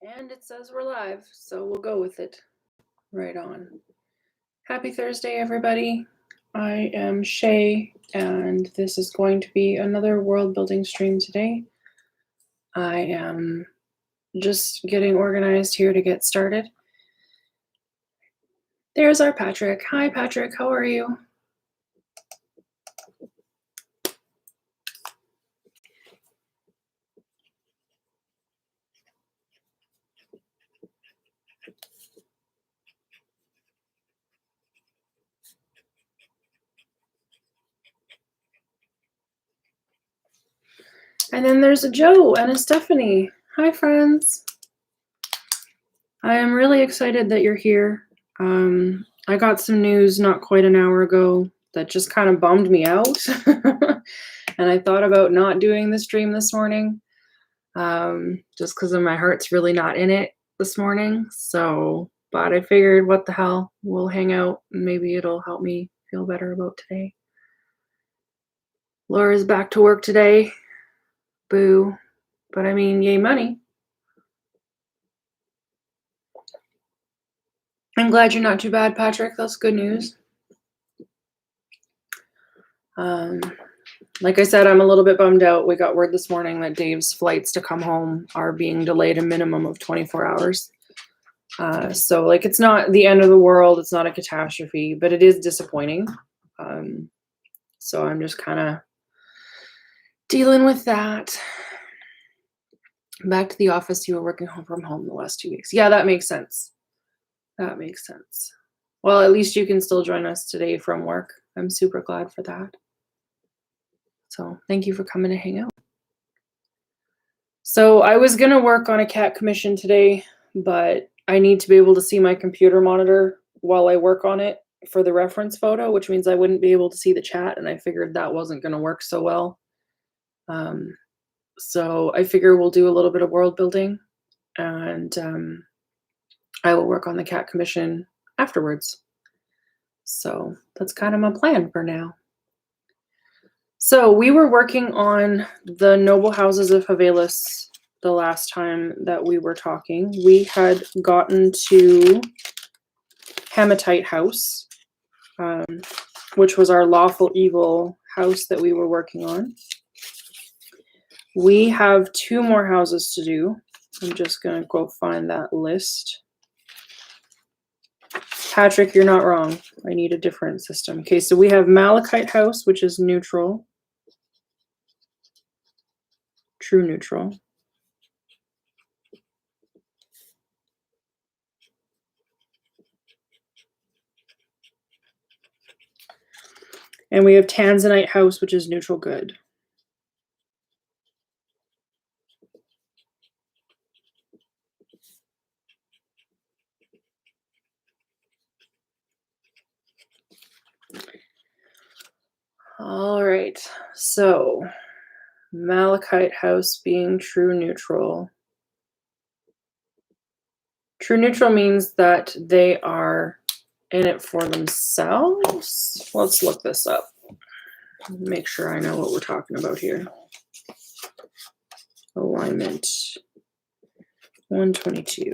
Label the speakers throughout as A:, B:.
A: And it says we're live, so we'll go with it. Right on. Happy Thursday, everybody. I am Shay, and this is going to be another world building stream today. I am just getting organized here to get started. There's our Patrick. Hi, Patrick. How are you? And then there's a Joe and a Stephanie. Hi, friends. I am really excited that you're here. I got some news not quite an hour ago that just kind of bummed me out. And I thought about not doing the stream this morning, just because my heart's really not in it this morning. So, but I figured, what the hell, we'll hang out and maybe it'll help me feel better about today. Laura's back to work today. Boo. But I mean, yay money. I'm glad you're not too bad, Patrick. That's good news. Like I said, I'm a little bit bummed out. We got word this morning that Dave's flights to come home are being delayed a minimum of 24 hours. So like, it's not the end of the world. It's not a catastrophe, but it is disappointing. So I'm just kind of dealing with that. Back to the office. You were working from home the last 2 weeks. Yeah, that makes sense. That makes sense. Well, at least you can still join us today from work. I'm super glad for that. So thank you for coming to hang out. So I was going to work on a cat commission today, but I need to be able to see my computer monitor while I work on it for the reference photo, which means I wouldn't be able to see the chat, and I figured that wasn't going to work so well. So I figure we'll do a little bit of world building, and I will work on the cat commission afterwards. So that's kind of my plan for now. So we were working on the noble houses of Havalis the last time that we were talking. We had gotten to Hematite House, which was our lawful evil house that we were working on. We have 2 more houses to do. I'm just going to go find that list. Patrick, you're not wrong. I need a different system. Okay, so we have Malachite House, which is neutral. True neutral. And we have Tanzanite House, which is neutral good. All right, so Malachite House being true neutral. True neutral means that they are in it for themselves. Let's look this up. Make sure I know what we're talking about here. Alignment 122.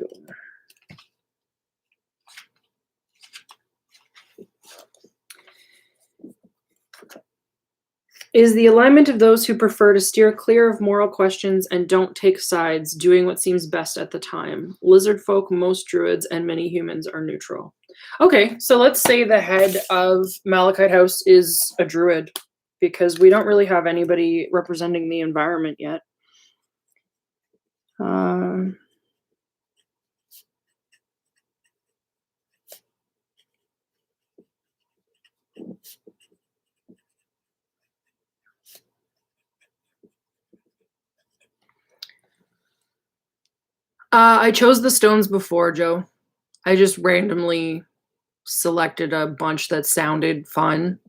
A: Is the alignment of those who prefer to steer clear of moral questions and don't take sides, doing what seems best at the time. Lizard folk, most druids, and many humans are neutral. Okay, so let's say the head of Malachite House is a druid, because we don't really have anybody representing the environment yet. I chose the stones before, Joe. I just randomly selected a bunch that sounded fun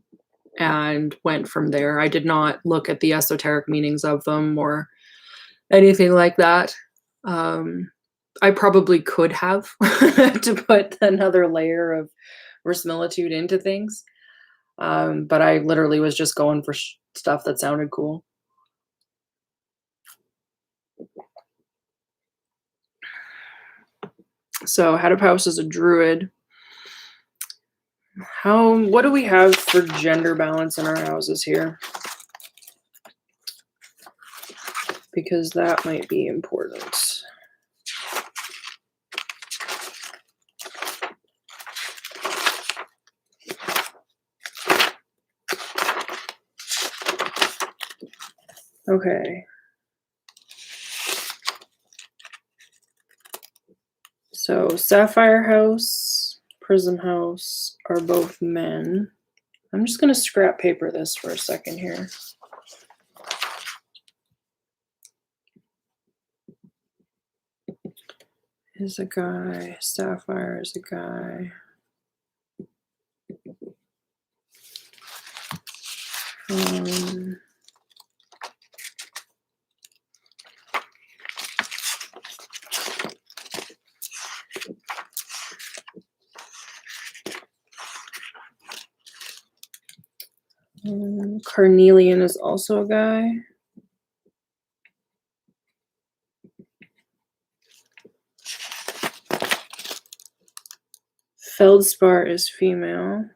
A: and went from there. I did not look at the esoteric meanings of them or anything like that. I probably could have to put another layer of verisimilitude into things. But I literally was just going for stuff that sounded cool. So Head of House is a druid. What do we have for gender balance in our houses here? Because that might be important. Okay. So Sapphire House, Prism House are both men. I'm just going to scrap paper this for a second here. Is a guy. Sapphire is a guy. Carnelian is also a guy. Feldspar is female.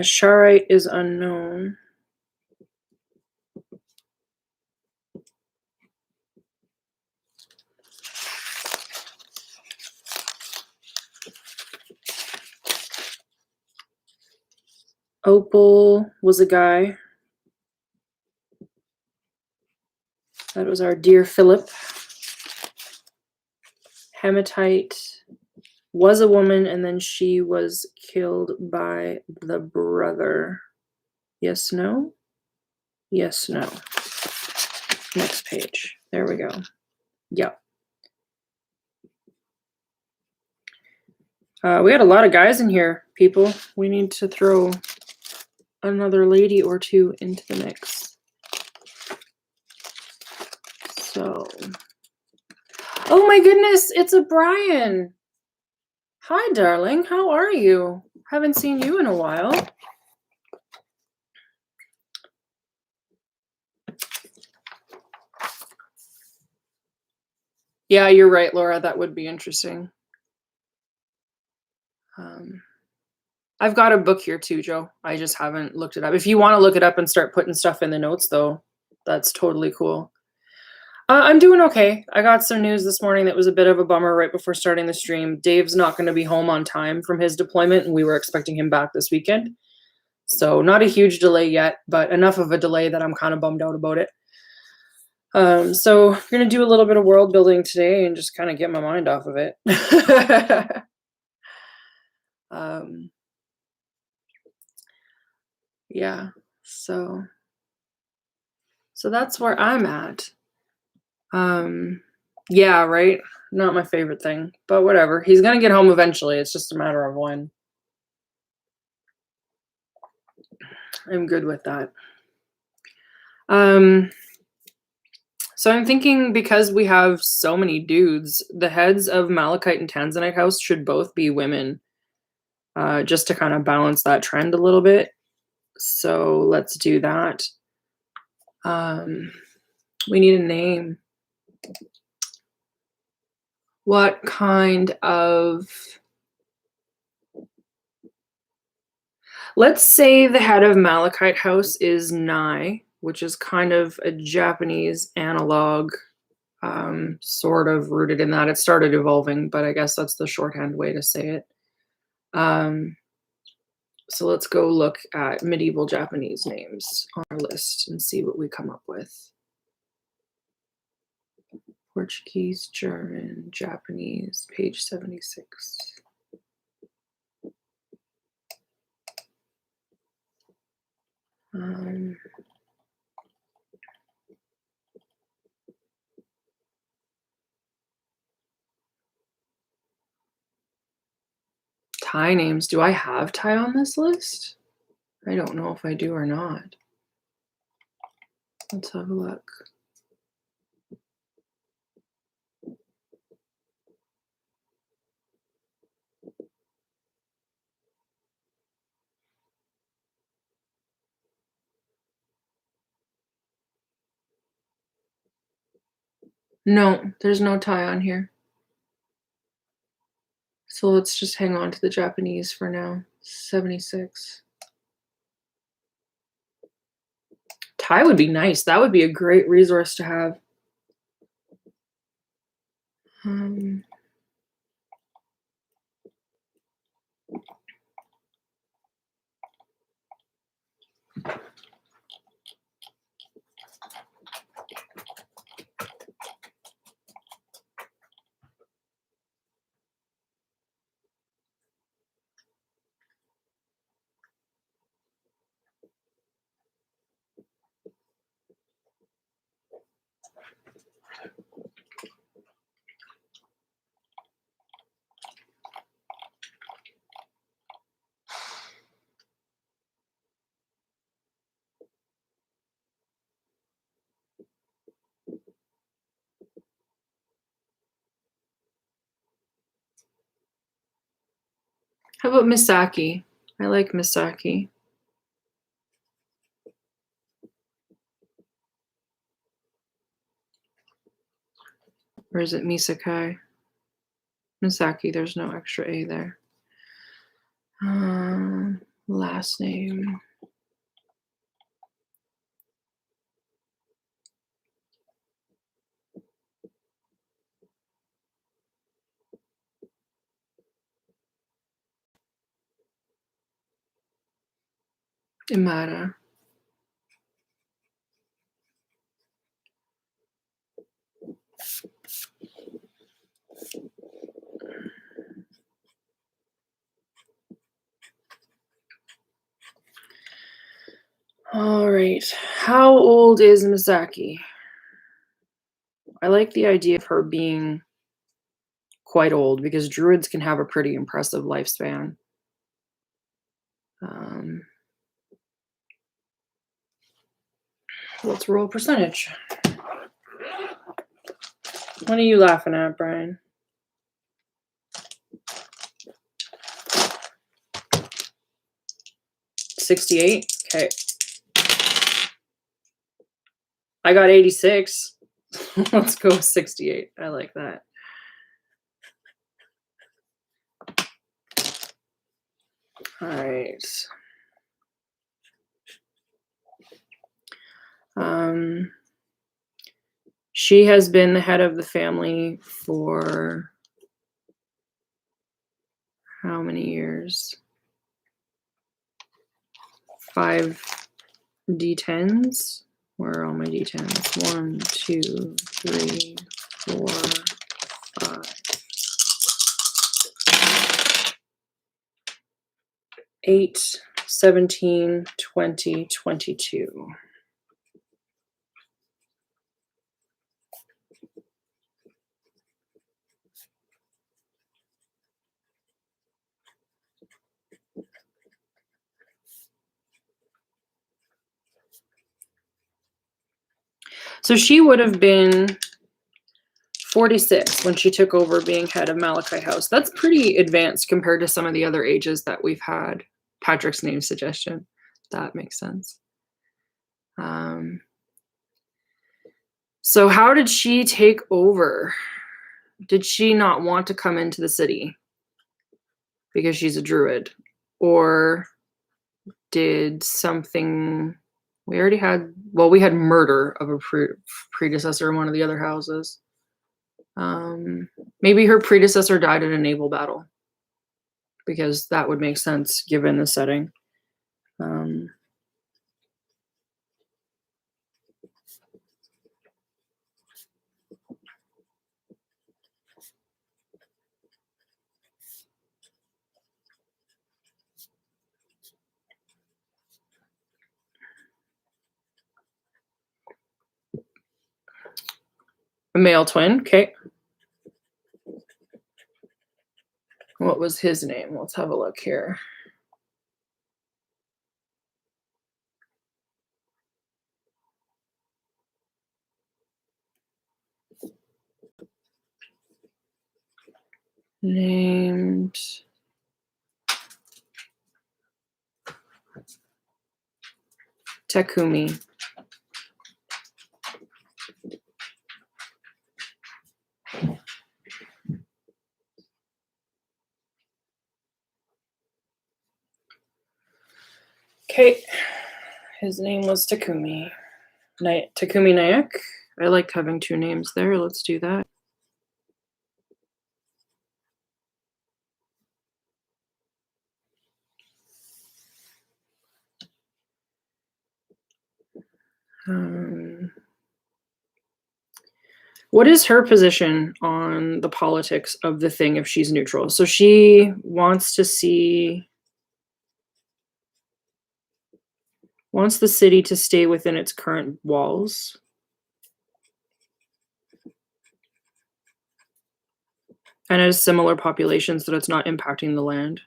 A: Sharite is unknown. Opal was a guy. That was our dear Philip. Hematite was a woman, and then she was killed by the brother. Yes, no? Yes, no. Next page. There we go. Yep. We had a lot of guys in here, people. We need to throw another lady or two into the mix. So, oh my goodness, it's a Brian. Hi, darling. How are you? Haven't seen you in a while. Yeah, you're right, Laura. That would be interesting. I've got a book here too, Joe. I just haven't looked it up. If you want to look it up and start putting stuff in the notes, though, that's totally cool. I'm doing okay. I got some news this morning that was a bit of a bummer right before starting the stream. Dave's not going to be home on time from his deployment, and we were expecting him back this weekend. So not a huge delay yet, but enough of a delay that I'm kind of bummed out about it. So we're going to do a little bit of world building today and just kind of get my mind off of it. Yeah, so that's where I'm at. Yeah, right? Not my favorite thing, but whatever. He's gonna get home eventually. It's just a matter of when. I'm good with that. So I'm thinking because we have so many dudes, the heads of Malachite and Tanzanite House should both be women, just to kind of balance that trend a little bit. So let's do that. We need a name. What kind of... Let's say the head of Malachite House is Nai, which is kind of a Japanese analog, sort of rooted in that. It started evolving, but I guess that's the shorthand way to say it. So let's go look at medieval Japanese names on our list and see what we come up with. Portuguese, German, Japanese, page 76. Thai names. Do I have Thai on this list? I don't know if I do or not. Let's have a look. No, there's no tie on here. So let's just hang on to the Japanese for now. 76. Tie would be nice. That would be a great resource to have. How about Misaki? I like Misaki. Or is it Misakai? Misaki, there's no extra A there. Last name. Imada. All right. How old is Misaki? I like the idea of her being quite old because druids can have a pretty impressive lifespan. Let's roll percentage. What are you laughing at, Brian? 68? Okay. I got 86. Let's go with 68. I like that. All right. She has been the head of the family for how many years? 5 D10s. Where are all my D10s? 1, 2, 3, 4, 5. 8, 17, 20, 22. So she would have been 46 when she took over being head of Malachite House. That's pretty advanced compared to some of the other ages that we've had. Patrick's name suggestion. That makes sense. So how did she take over? Did she not want to come into the city because she's a druid? Or did something... We already had... Well, we had murder of a predecessor in one of the other houses. Maybe her predecessor died in a naval battle, because that would make sense given the setting. A male twin, okay. What was his name? Let's have a look here. Named Takumi. Okay. His name was Takumi. Takumi Nayak. I liked having two names there. Let's do that. What is her position on the politics of the thing if she's neutral? So she wants to wants the city to stay within its current walls. And has similar populations so that it's not impacting the land.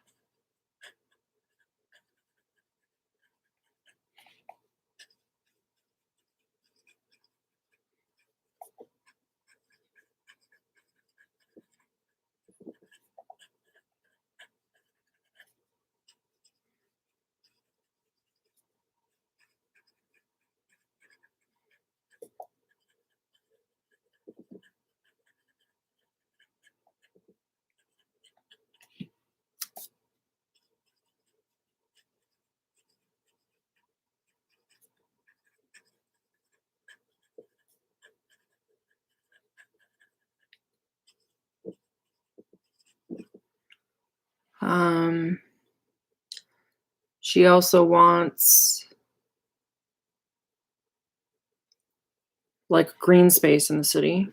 A: She also wants like green space in the city.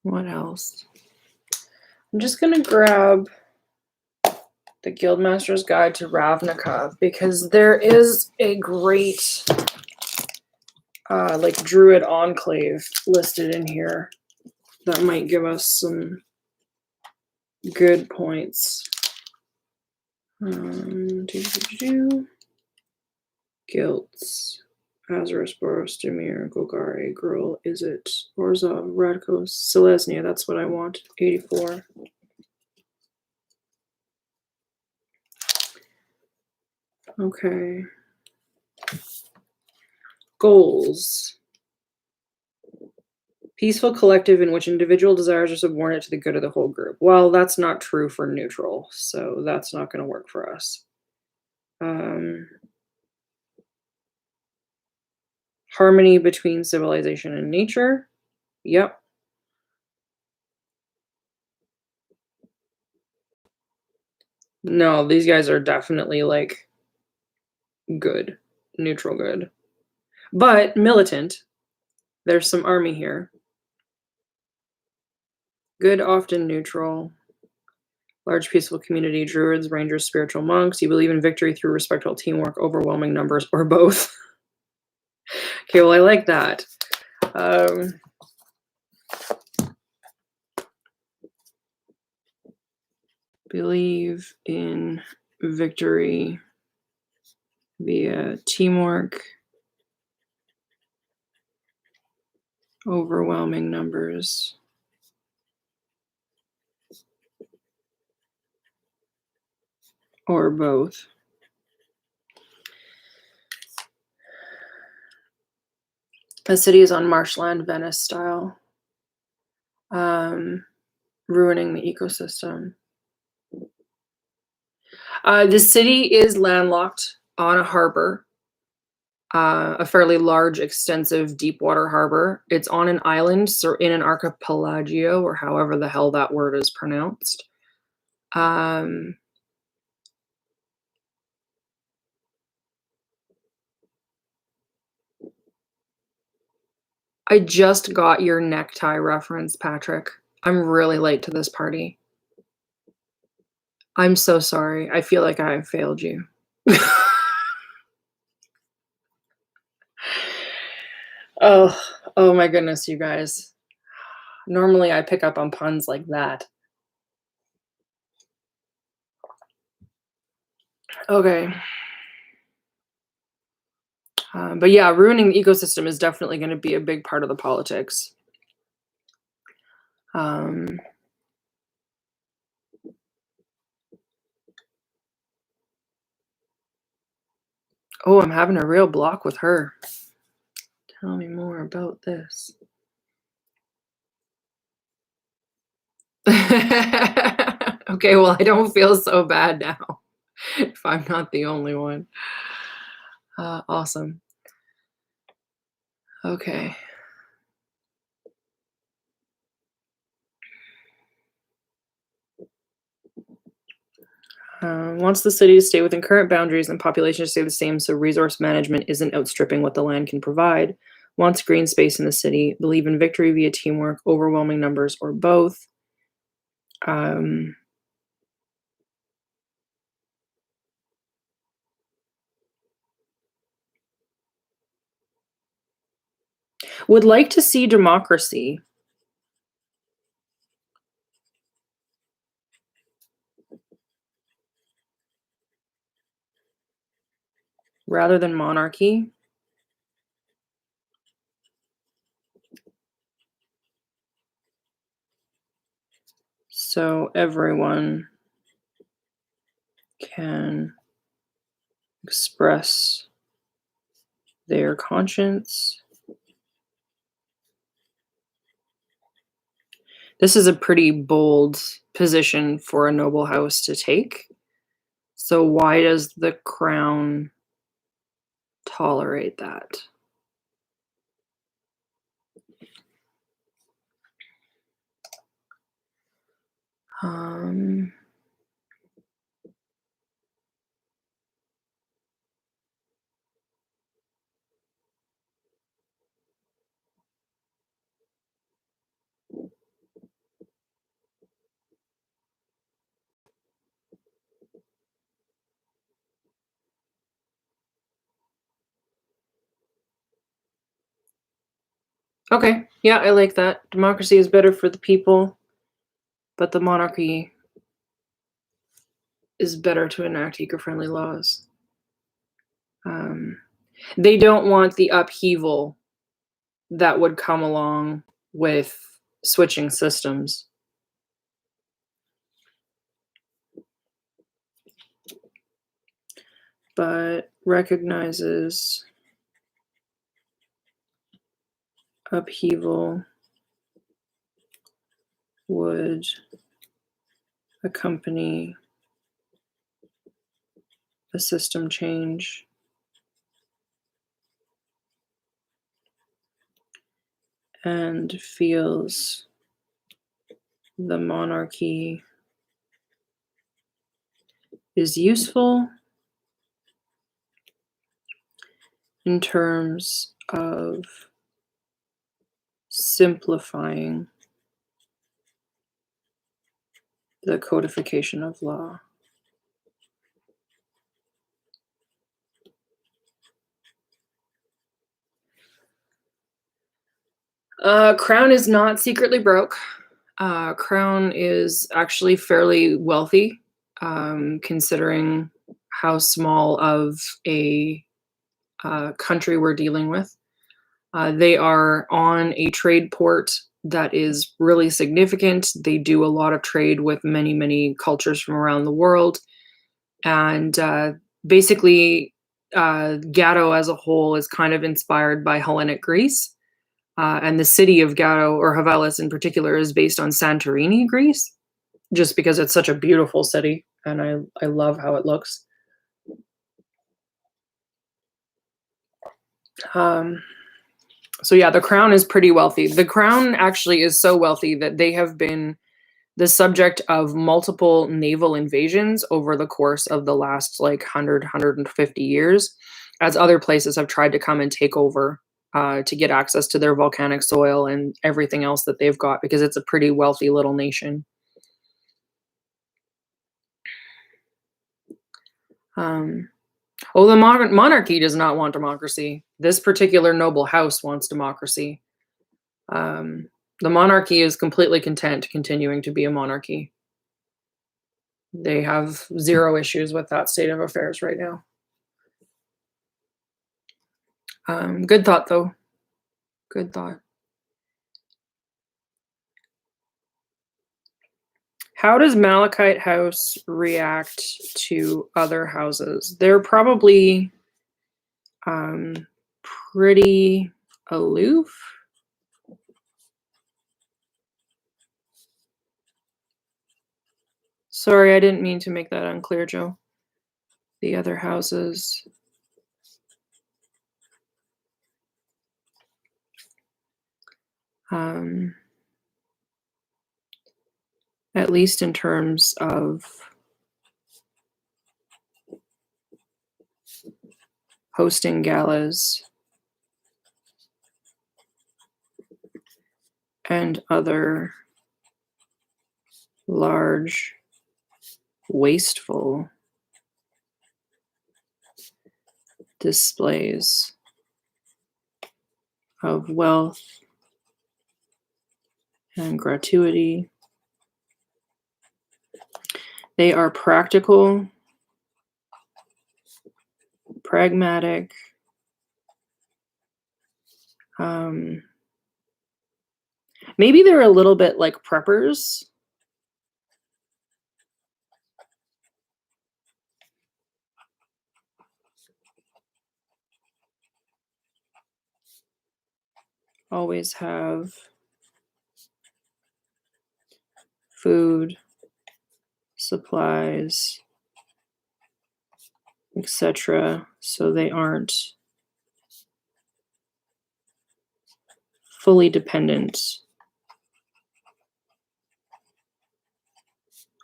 A: What else? I'm just gonna grab the Guildmaster's Guide to Ravnica because there is a great like Druid Enclave listed in here that might give us some good points. Guilds. Azarus, Boros, Demir, Golgari, Gruul, Izzet, Orzhov, Radkos, Selesnya. That's what I want. 84. Okay. Goals. Peaceful collective in which individual desires are subordinate to the good of the whole group. Well, that's not true for neutral, so that's not going to work for us. Harmony between civilization and nature. Yep. No, these guys are definitely like good, neutral good. But militant. There's some army here. Good, often neutral. Large peaceful community, druids, rangers, spiritual monks. You believe in victory through respectful teamwork, overwhelming numbers, or both. Okay, well, I like that. Believe in victory via teamwork, overwhelming numbers, or both. The city is on marshland, Venice style, ruining the ecosystem. The city is landlocked on a harbor, a fairly large, extensive, deep water harbor. It's on an island, so in an archipelago, or however the hell that word is pronounced. I just got your necktie reference, Patrick. I'm really late to this party. I'm so sorry. I feel like I have failed you. Oh my goodness, you guys. Normally I pick up on puns like that. Okay. But yeah, ruining the ecosystem is definitely going to be a big part of the politics. Oh, I'm having a real block with her. Tell me more about this. Okay, well, I don't feel so bad now if I'm not the only one. Awesome. Okay. Wants the city to stay within current boundaries and population to stay the same so resource management isn't outstripping what the land can provide. Wants green space in the city. Believe in victory via teamwork, overwhelming numbers, or both. Um, would like to see democracy. Rather than monarchy. So everyone can express their conscience. This is a pretty bold position for a noble house to take. So why does the crown tolerate that? Um, okay, yeah, I like that. Democracy is better for the people, but the monarchy is better to enact eco-friendly laws. They don't want the upheaval that would come along with switching systems. But recognizes upheaval would accompany a system change and feels the monarchy is useful in terms of simplifying the codification of law. Crown is not secretly broke. Crown is actually fairly wealthy, considering how small of a country we're dealing with. They are on a trade port that is really significant. They do a lot of trade with many, many cultures from around the world. And basically, Gatto as a whole is kind of inspired by Hellenic Greece. And the city of Gatto, or Havalis in particular, is based on Santorini, Greece, just because it's such a beautiful city. And I love how it looks. So yeah, the crown is pretty wealthy. The crown actually is so wealthy that they have been the subject of multiple naval invasions over the course of the last like 150 years, as other places have tried to come and take over to get access to their volcanic soil and everything else that they've got, because it's a pretty wealthy little nation. The monarchy does not want democracy. This particular noble house wants democracy. The monarchy is completely content continuing to be a monarchy. They have zero issues with that state of affairs right now. Good thought, though. Good thought. How does Malachite House react to other houses? They're probably pretty aloof. Sorry, I didn't mean to make that unclear, Joe. The other houses. At least in terms of hosting galas and other large, wasteful displays of wealth and gratuity. They are practical, pragmatic, maybe they're a little bit like preppers. Always have food, supplies, etc., so they aren't fully dependent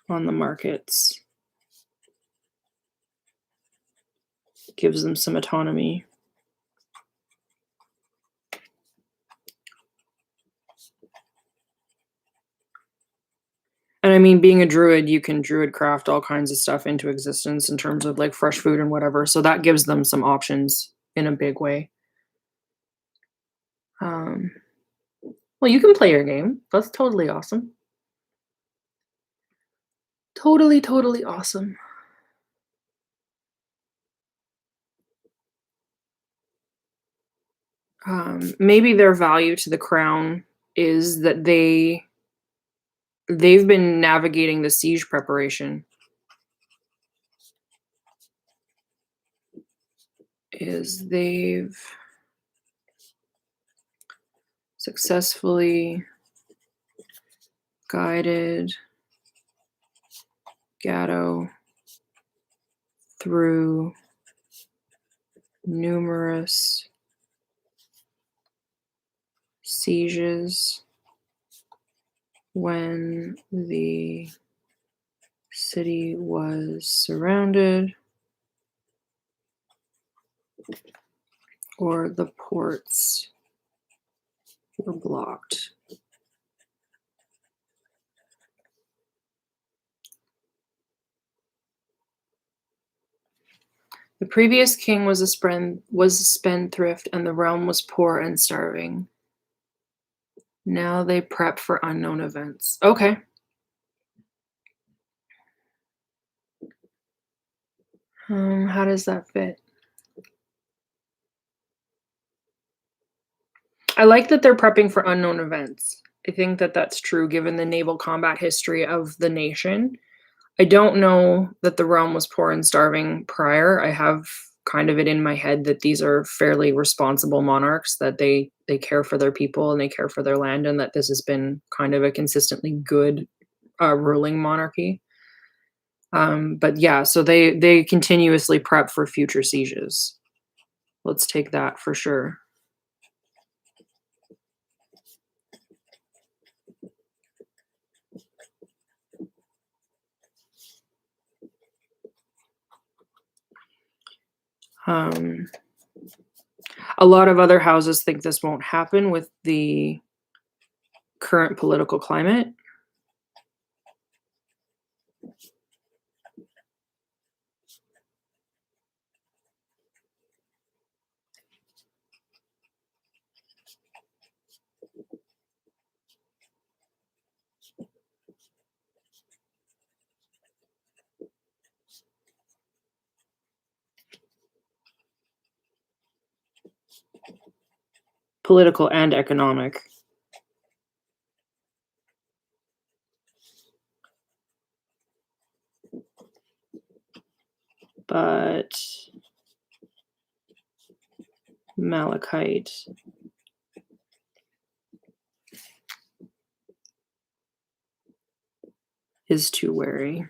A: on the markets. Gives them some autonomy. And I mean, being a druid, you can druid craft all kinds of stuff into existence in terms of like fresh food and whatever. So that gives them some options in a big way. Well, you can play your game. That's totally awesome. Totally, totally awesome. Maybe their value to the crown is that they've been navigating the siege preparation. They've successfully guided Gatto through numerous sieges when the city was surrounded or the ports were blocked. The previous king was a spendthrift, and the realm was poor and starving. Now they prep for unknown events. Okay. How does that fit? I like that they're prepping for unknown events. I think that that's true given the naval combat history of the nation. I don't know that the realm was poor and starving prior. I have kind of it in my head that these are fairly responsible monarchs, that they care for their people and they care for their land, and that this has been kind of a consistently good ruling monarchy. But yeah, so they continuously prep for future sieges. Let's take that for sure. A lot of other houses think this won't happen with the current political climate. Political and economic. But Malachite is too wary.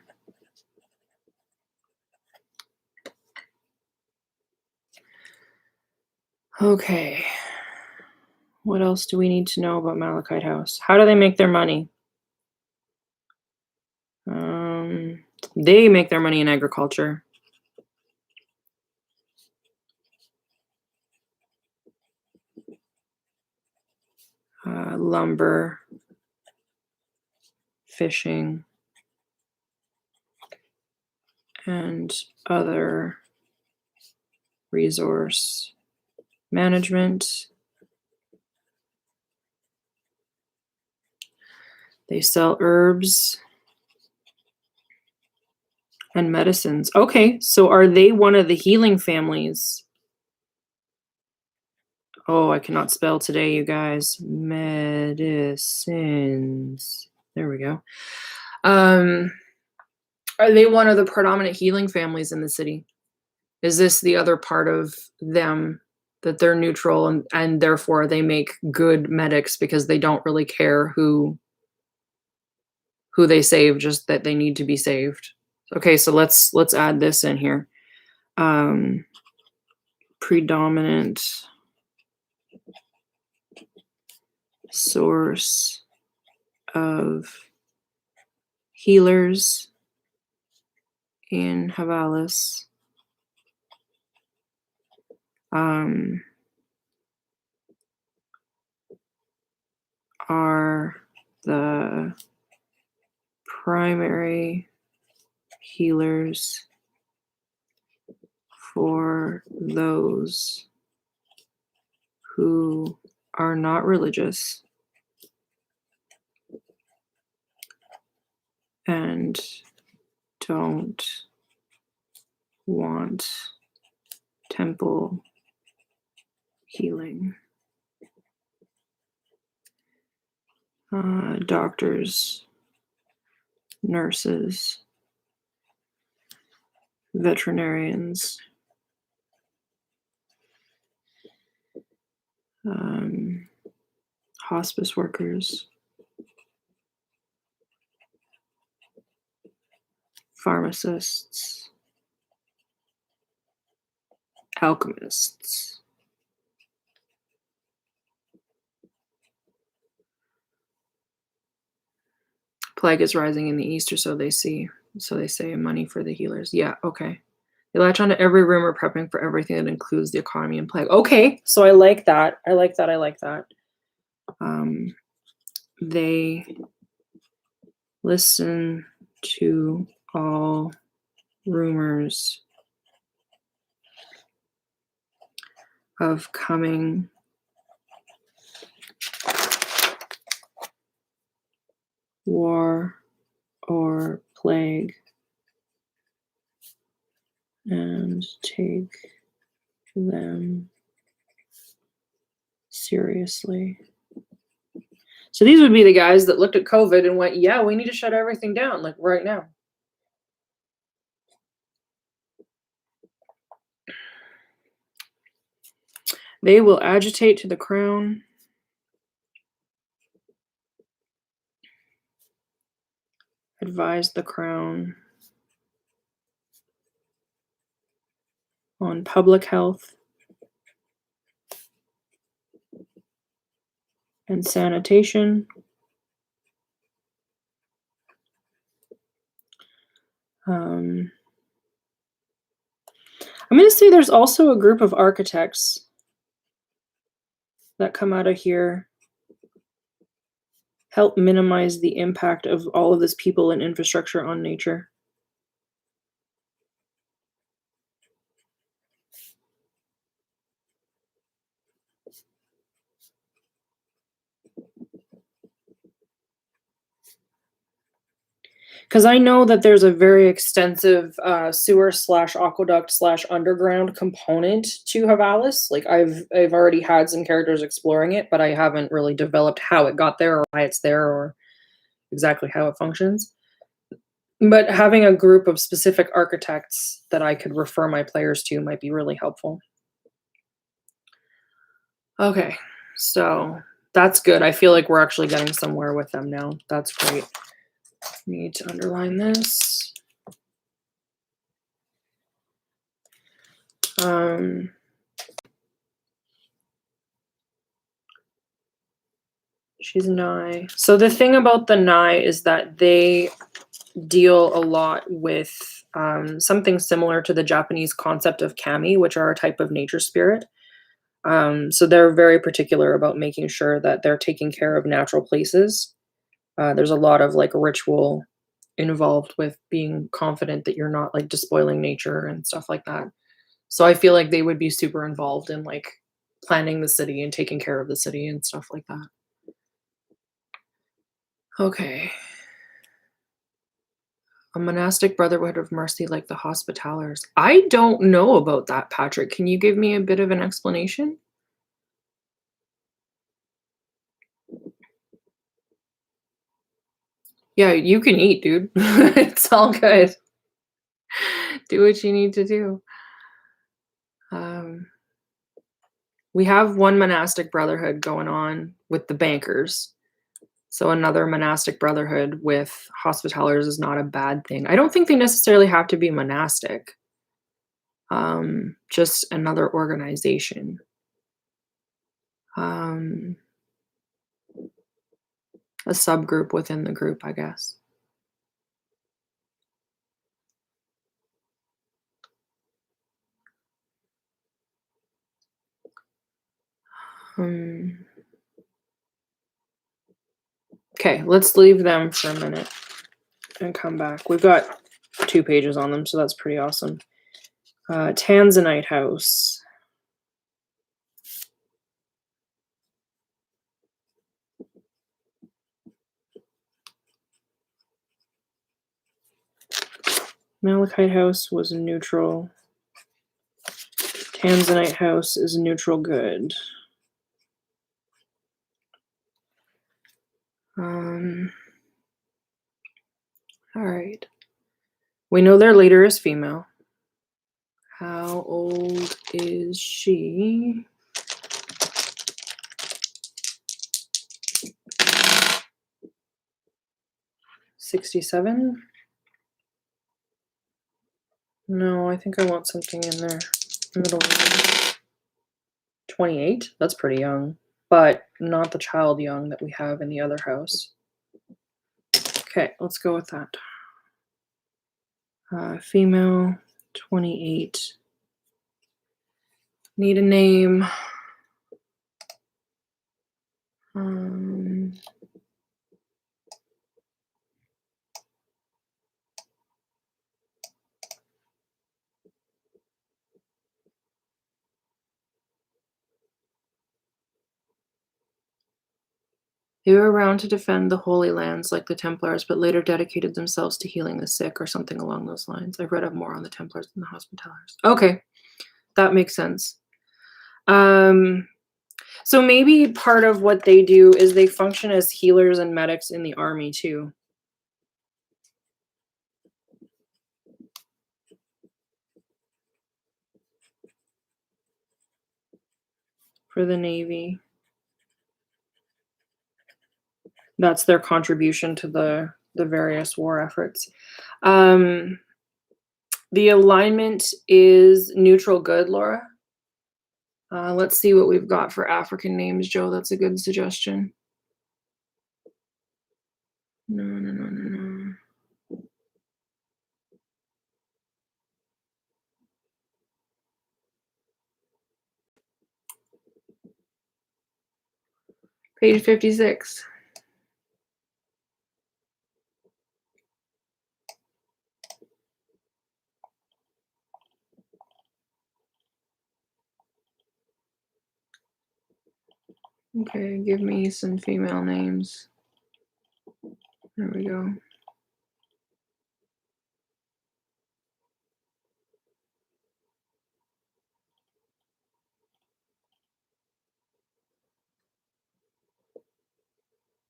A: Okay. What else do we need to know about Malachite House? How do they make their money? They make their money in agriculture. Lumber, fishing, and other resource management. They sell herbs and medicines. Okay, so are they one of the healing families? Oh, I cannot spell today, you guys. Medicines. There we go. Are they one of the predominant healing families in the city? Is this the other part of them that they're neutral and therefore they make good medics because they don't really care who they save, just that they need to be saved? Okay, so let's add this in here. Predominant source of healers in Havalis are the primary healers for those who are not religious and don't want temple healing. Doctors, nurses, veterinarians, hospice workers, pharmacists, alchemists. Plague is rising in the east, or so they see. So they say money for the healers. Yeah, okay. They latch onto every rumor, prepping for everything that includes the economy and plague. Okay, so I like that. I like that. They listen to all rumors of coming war or plague and take them seriously. So these would be the guys that looked at COVID and went, yeah, we need to shut everything down, like right now. They will agitate to the crown. Advise the crown on public health and sanitation. I'm going to say there's also a group of architects that come out of here, help minimize the impact of all of this people and infrastructure on nature. Because I know that there's a very extensive sewer / aqueduct / underground component to Havalis. Like I've already had some characters exploring it, but I haven't really developed how it got there or why it's there or exactly how it functions. But having a group of specific architects that I could refer my players to might be really helpful. Okay, so that's good. I feel like we're actually getting somewhere with them now. That's great. Need to underline this. She's Nye. So the thing about the Nye is that they deal a lot with something similar to the Japanese concept of kami, which are a type of nature spirit. So they're very particular about making sure that they're taking care of natural places. There's a lot of like ritual involved with being confident that you're not like despoiling nature and stuff like that. So I feel like they would be super involved in like planning the city and taking care of the city and stuff like that. Okay. A monastic brotherhood of mercy like the Hospitallers. I don't know about that, Patrick. Can you give me a bit of an explanation? Yeah, you can eat, dude. It's all good. Do what you need to do. Um, we have one monastic brotherhood going on with the bankers. So another monastic brotherhood with hospitallers is not a bad thing. I don't think they necessarily have to be monastic. Just another organization. A subgroup within the group, I guess. Okay, let's leave them for a minute and come back. We've got 2 pages on them, so that's pretty awesome. Tanzanite House. Malachite House was neutral. Tanzanite House is neutral good. All right. We know their leader is female. How old is she? $67? No, I think I want something in there. Middle range. 28? That's pretty young, but not the child young that we have in the other house. Okay, let's go with that. Female, 28. Need a name. They were around to defend the Holy Lands like the Templars, but later dedicated themselves to healing the sick or something along those lines. I've read up more on the Templars than the Hospitallers. Okay, that makes sense. So maybe part of what they do is they function as healers and medics in the army too. For the Navy. That's their contribution to the various war efforts. The alignment is neutral good, Laura. Let's see what we've got for African names, Joe. That's a good suggestion. No. Page 56. Okay, give me some female names. There we go.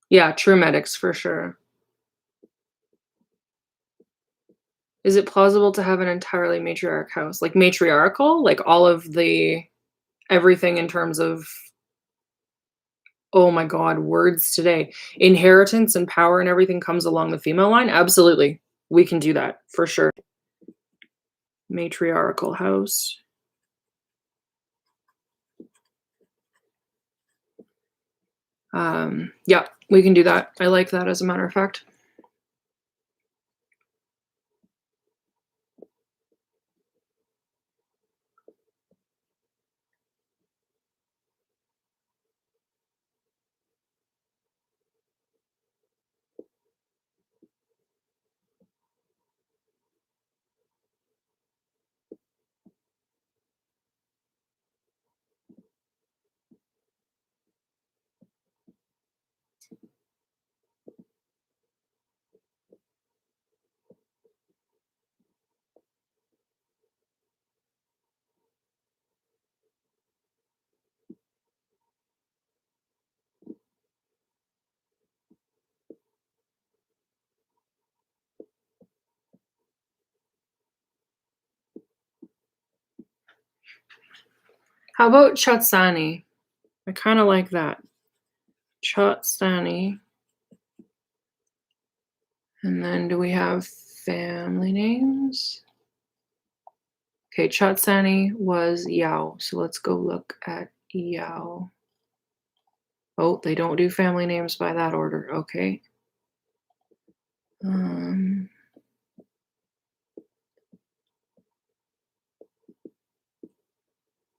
A: Yeah, true medics for sure. Is it plausible to have an entirely matriarch house? Like matriarchal? Like all of the everything in terms of Oh my god, words today. Inheritance and power and everything comes along the female line? Absolutely. We can do that for sure. Matriarchal house. Yeah, we can do that. I like that as a matter of fact. How about Chatsani? I kind of like that. Chatsani. And then do we have family names? Okay, Chatsani was Yao. So let's go look at Yao. Oh, they don't do family names by that order. Okay.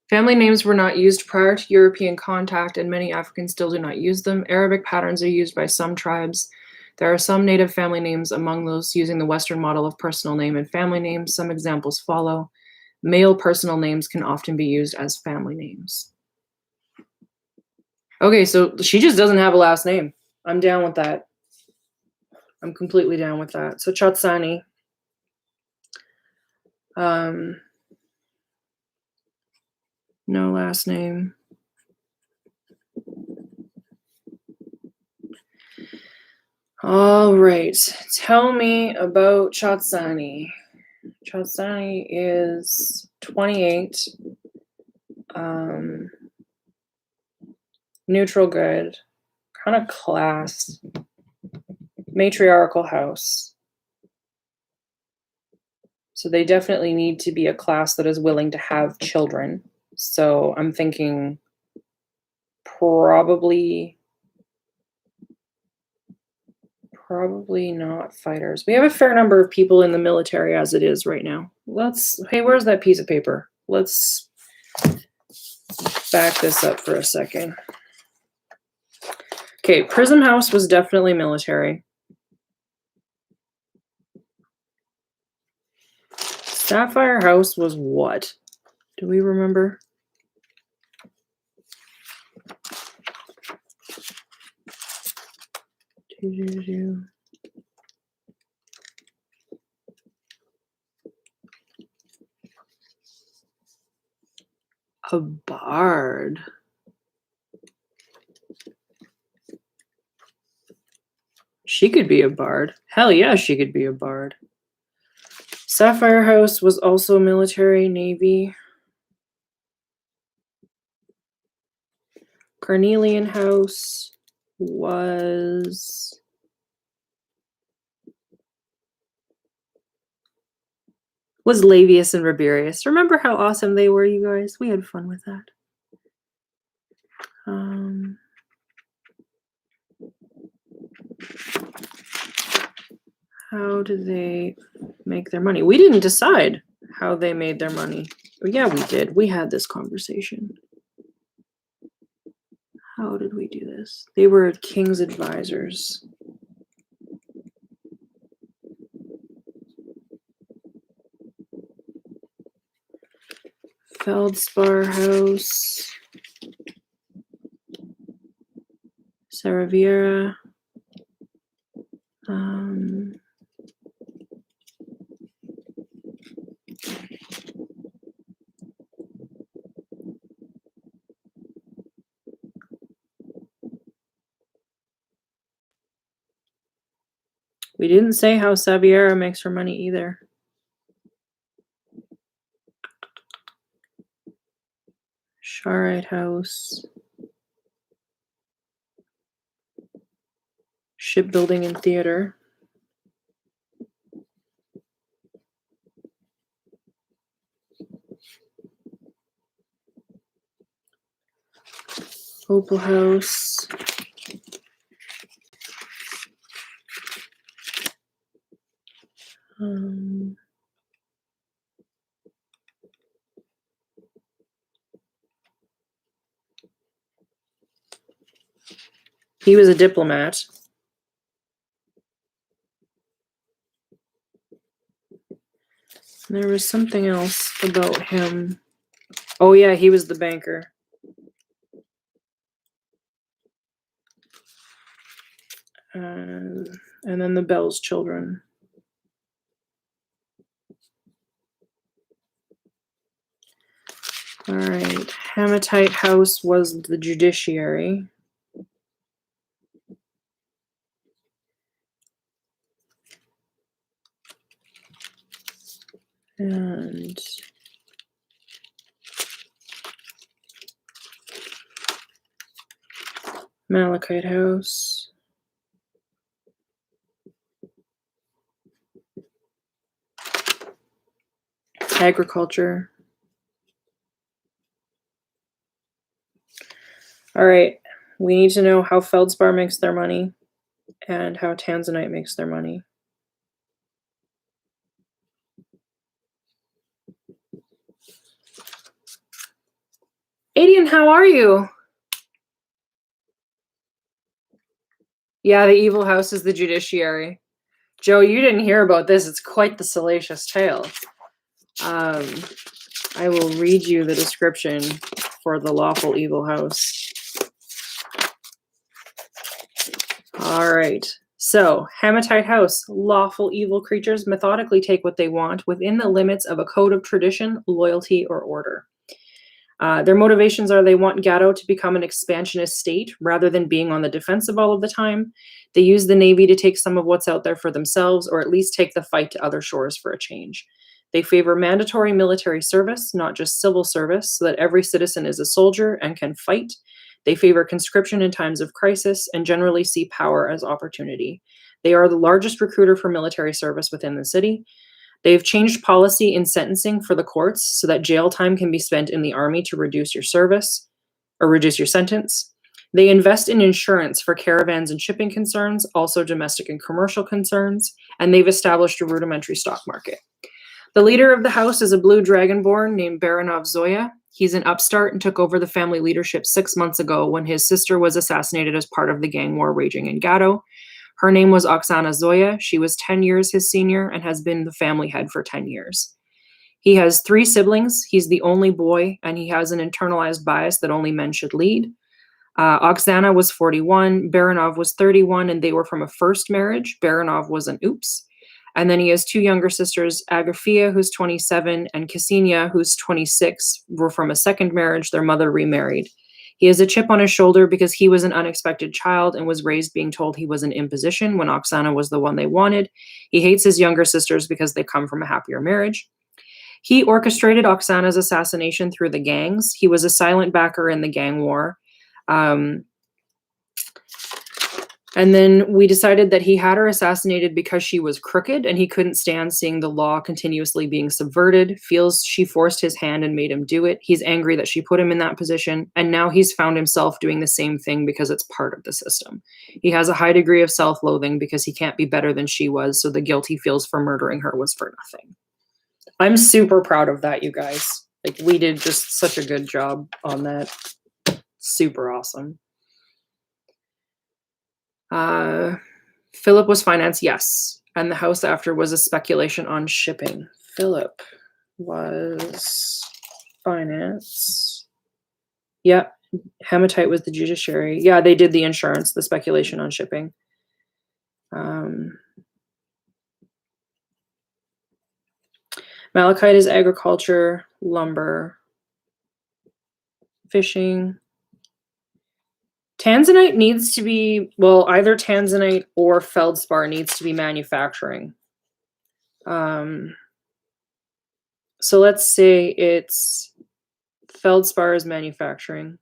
A: Family names were not used prior to European contact, and many Africans still do not use them. Arabic patterns are used by some tribes. There are some native family names among those using the Western model of personal name and family names. Some examples follow. Male personal names can often be used as family names. Okay, so she just doesn't have a last name. I'm down with that. I'm completely down with that. So Chatsani. No last name. All right. Tell me about Chatsani. Chatsani is 28. Neutral good. Kind of class. Matriarchal house. So they definitely need to be a class that is willing to have children. So I'm thinking probably not fighters. We have a fair number of people in the military as it is right now. Hey, where's that piece of paper? Let's back this up for a second. Okay, Prism House was definitely military. Sapphire House was what? Do we remember? A bard. She could be a bard. Hell yeah, she could be a bard. Sapphire House was also military, navy. Carnelian House was Labius and Rabirius. Remember how awesome they were, you guys? We had fun with that. How do they make their money? We didn't decide how they made their money. But yeah, we did. We had this conversation. How did we do this? They were king's advisors. Feldspar House. Saraviera. We didn't say how Saviera makes her money either. Sharite House. Shipbuilding and theater. Noble House. He was a diplomat. There was something else about him. Oh yeah, he was the banker. And then the Bell's children. All right, Hematite House was the judiciary. And Malachite House. Agriculture. All right, we need to know how Feldspar makes their money and how Tanzanite makes their money. Adian, how are you? Yeah, the evil house is the judiciary. Joe, you didn't hear about this. It's quite the salacious tale. I will read you the description for the lawful evil house. All right. So, Hematite House. Lawful evil creatures methodically take what they want within the limits of a code of tradition, loyalty, or order. Their motivations are they want Gatto to become an expansionist state rather than being on the defensive all of the time. They use the Navy to take some of what's out there for themselves, or at least take the fight to other shores for a change. They favor mandatory military service, not just civil service, so that every citizen is a soldier and can fight. They favor conscription in times of crisis and generally see power as opportunity. They are the largest recruiter for military service within the city. They've changed policy in sentencing for the courts so that jail time can be spent in the army to reduce your service or reduce your sentence. They invest in insurance for caravans and shipping concerns, also domestic and commercial concerns, and they've established a rudimentary stock market. The leader of the house is a blue dragonborn named Baranov Zoya. He's an upstart and took over the family leadership 6 months ago when his sister was assassinated as part of the gang war raging in Gatto. Her name was Oksana Zoya. She was 10 years his senior and has been the family head for 10 years. He has 3 siblings. He's the only boy, and he has an internalized bias that only men should lead. Oksana was 41, Baranov was 31, and they were from a first marriage. Baranov was an oops. And then he has 2 younger sisters, Agrafia, who's 27, and Ksenia, who's 26, were from a second marriage. Their mother remarried. He has a chip on his shoulder because he was an unexpected child and was raised being told he was an imposition when Oksana was the one they wanted. He hates his younger sisters because they come from a happier marriage. He orchestrated Oksana's assassination through the gangs. He was a silent backer in the gang war. And then we decided that he had her assassinated because she was crooked and he couldn't stand seeing the law continuously being subverted, feels she forced his hand and made him do it. He's angry that she put him in that position. And now he's found himself doing the same thing because it's part of the system. He has a high degree of self-loathing because he can't be better than she was. So the guilt he feels for murdering her was for nothing. I'm super proud of that, you guys. Like, we did just such a good job on that. Super awesome. Philip was finance, yes. And the house after was a speculation on shipping. Philip was finance. Yep. Hematite was the judiciary. Yeah, they did the insurance, the speculation on shipping. Malachite is agriculture, lumber, fishing. Tanzanite needs to be, well, either Tanzanite or feldspar needs to be manufacturing. So let's say it's feldspar is manufacturing.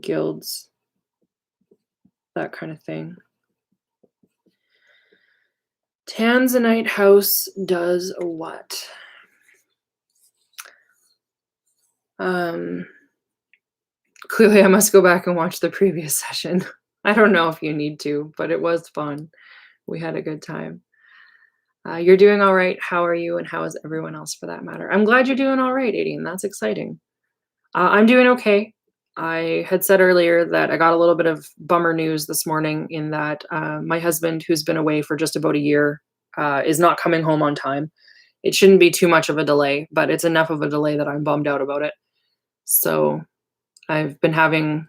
A: guilds, that kind of thing. Tanzanite House does what? Clearly I must go back and watch the previous session. I don't know if you need to, but it was fun. We had a good time. You're doing all right. How are you? And how is everyone else for that matter? I'm glad you're doing all right, Aideen. That's exciting. I'm doing okay. I had said earlier that I got a little bit of bummer news this morning in that my husband, who's been away for just about a year, is not coming home on time. It shouldn't be too much of a delay, but it's enough of a delay that I'm bummed out about it. So I've been having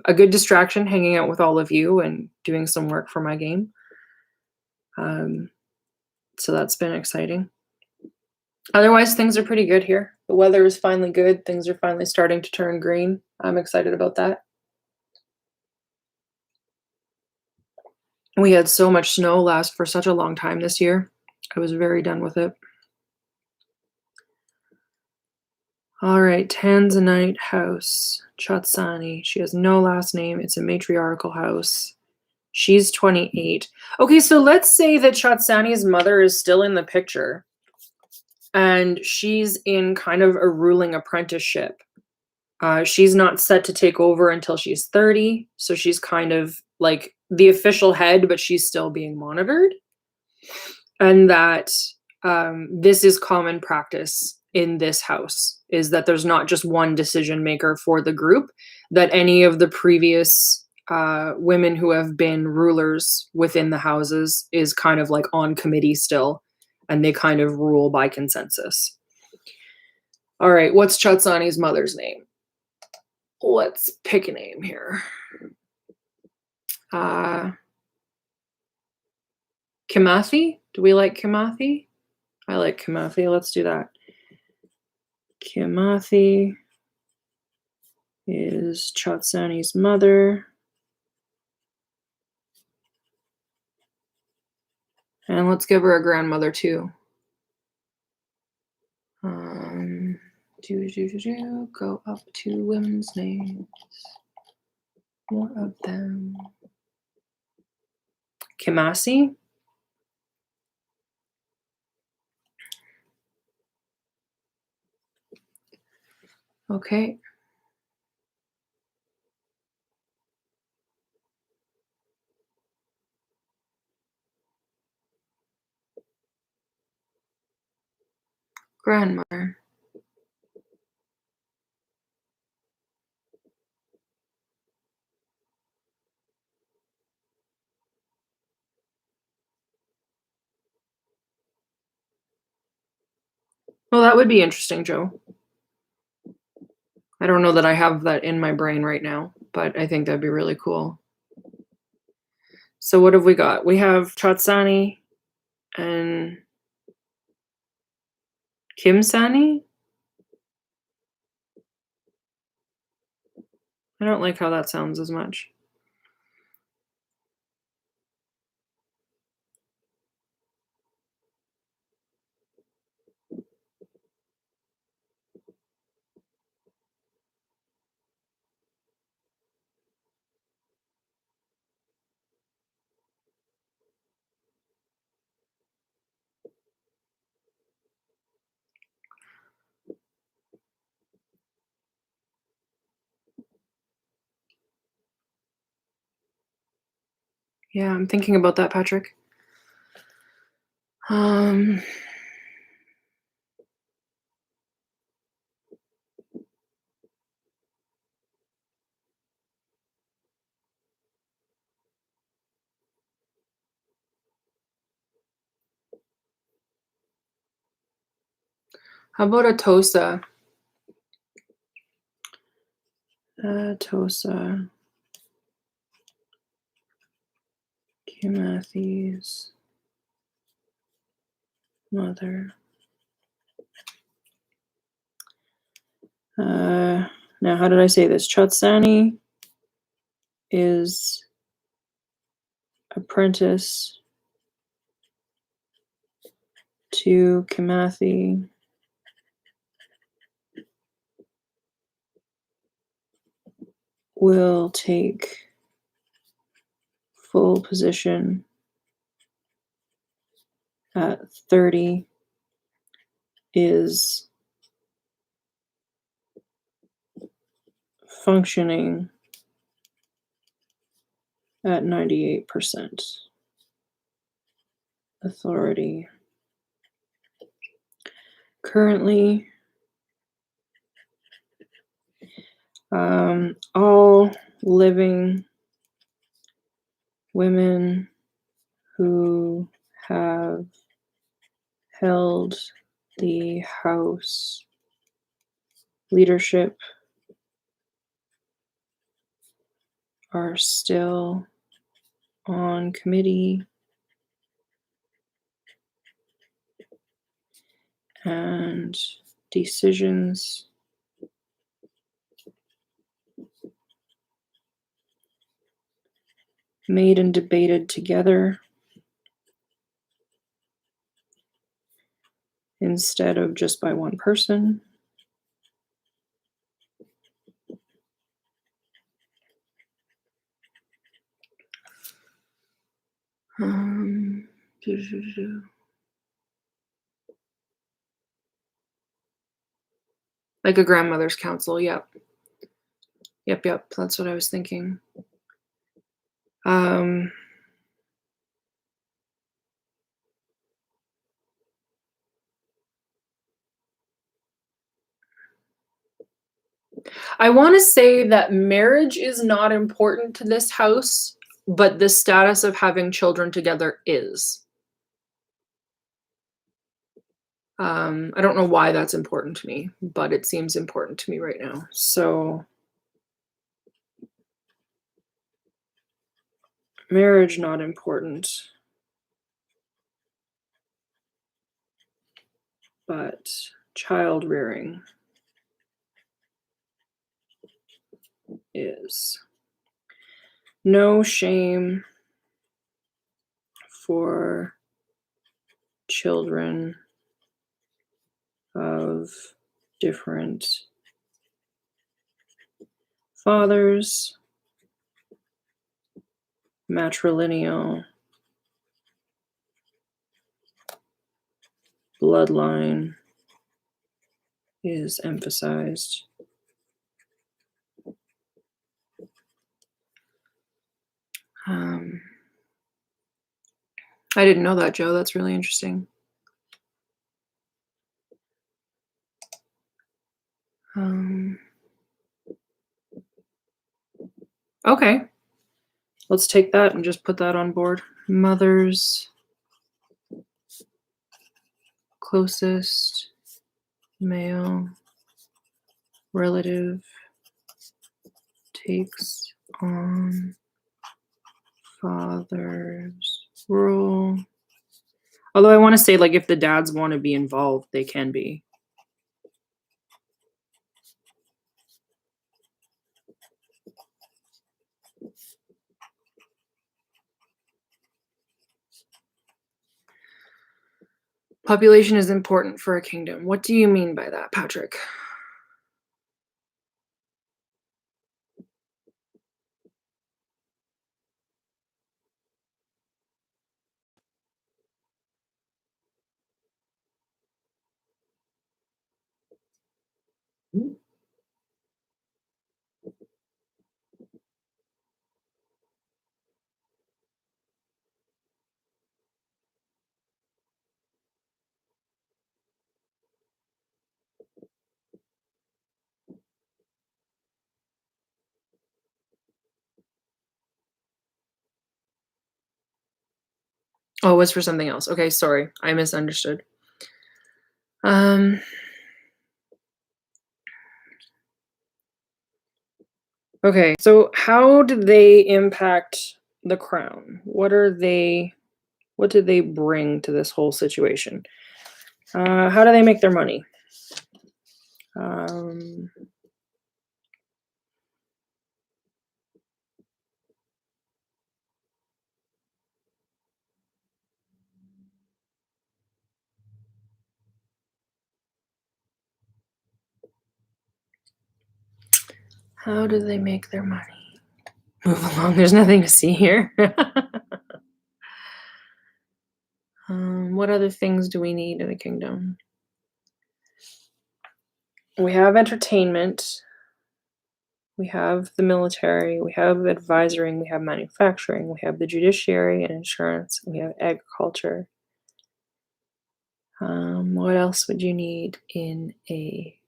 A: a good distraction hanging out with all of you and doing some work for my game. So that's been exciting. Otherwise, things are pretty good here. The weather is finally good. Things are finally starting to turn green. I'm excited about that. We had so much snow last for such a long time this year. I was very done with it. All right, Tanzanite House, Chatsani. She has no last name. It's a matriarchal house. She's 28. Okay, so let's say that Chatsani's mother is still in the picture and she's in kind of a ruling apprenticeship. She's not set to take over until she's 30, so she's kind of like the official head, but she's still being monitored. And that this is common practice in this house, is that there's not just one decision maker for the group, that any of the previous women who have been rulers within the houses is kind of like on committee still, and they kind of rule by consensus. All right, what's Chatsani's mother's name? Let's pick a name here. Kimathi? Do we like Kimathi? I like Kimathi. Let's do that. Kimathi is Chatsani's mother. And let's give her a grandmother too. Go up to women's names. More of them. Kimasi. Okay. Grandmother. Well, that would be interesting, Joe. I don't know that I have that in my brain right now, but I think that'd be really cool. So what have we got? We have Chatsani and Kimsani. I don't like how that sounds as much. Yeah, I'm thinking about that, Patrick. How about Atosa? Atosa. Kimathi's mother. Now, how did I say this? Chatsani is apprentice to Kimathi. will take full position at 30 is functioning at 98% authority. Currently, all living women who have held the house leadership are still on committee and decisions made and debated together instead of just by one person. Like a grandmother's council, yep. Yep, that's what I was thinking. I want to say that marriage is not important to this house, but the status of having children together is. I don't know why that's important to me, but it seems important to me right now. So, marriage not important, but child rearing is. No shame for children of different fathers, matrilineal bloodline is emphasized. I didn't know that, Joe. That's really interesting. Okay. Let's take that and just put that on board. Mother's closest male relative takes on father's role. Although I want to say, like, if the dads want to be involved, they can be. Population is important for a kingdom. What do you mean by that, Patrick? Oh, it was for something else. Okay, sorry. I misunderstood. Okay, so how do they impact the crown? What do they bring to this whole situation? How do they make their money? How do they make their money? Move along. There's nothing to see here. What other things do we need in a kingdom? We have entertainment. We have the military. We have advisory. We have manufacturing. We have the judiciary and insurance. We have agriculture. What else would you need in a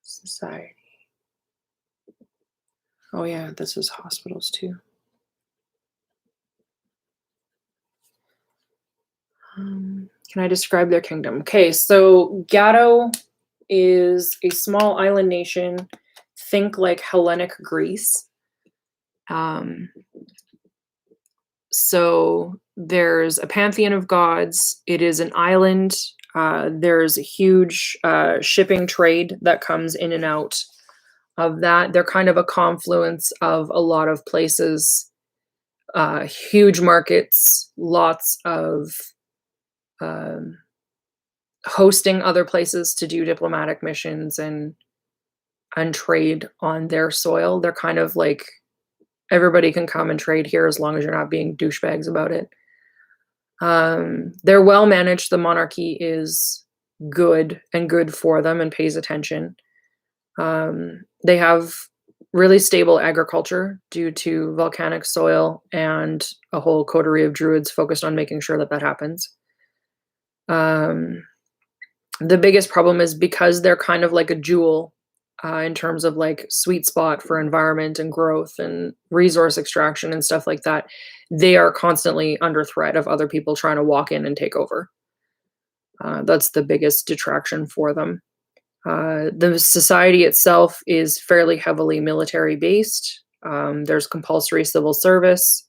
A: society? Oh yeah, this is hospitals too. Can I describe their kingdom? Okay, so Gatto is a small island nation. Think like Hellenic Greece. So there's a pantheon of gods. It is an island. There's a huge shipping trade that comes in and out of that. They're kind of a confluence of a lot of places, huge markets, lots of hosting other places to do diplomatic missions and trade on their soil. They're kind of like everybody can come and trade here as long as you're not being douchebags about it. They're well managed. The monarchy is good and good for them and pays attention. They have really stable agriculture due to volcanic soil and a whole coterie of druids focused on making sure that that happens. The biggest problem is because they're kind of like a jewel in terms of like sweet spot for environment and growth and resource extraction and stuff like that. They are constantly under threat of other people trying to walk in and take over. That's the biggest detraction for them. The society itself is fairly heavily military based. There's compulsory civil service.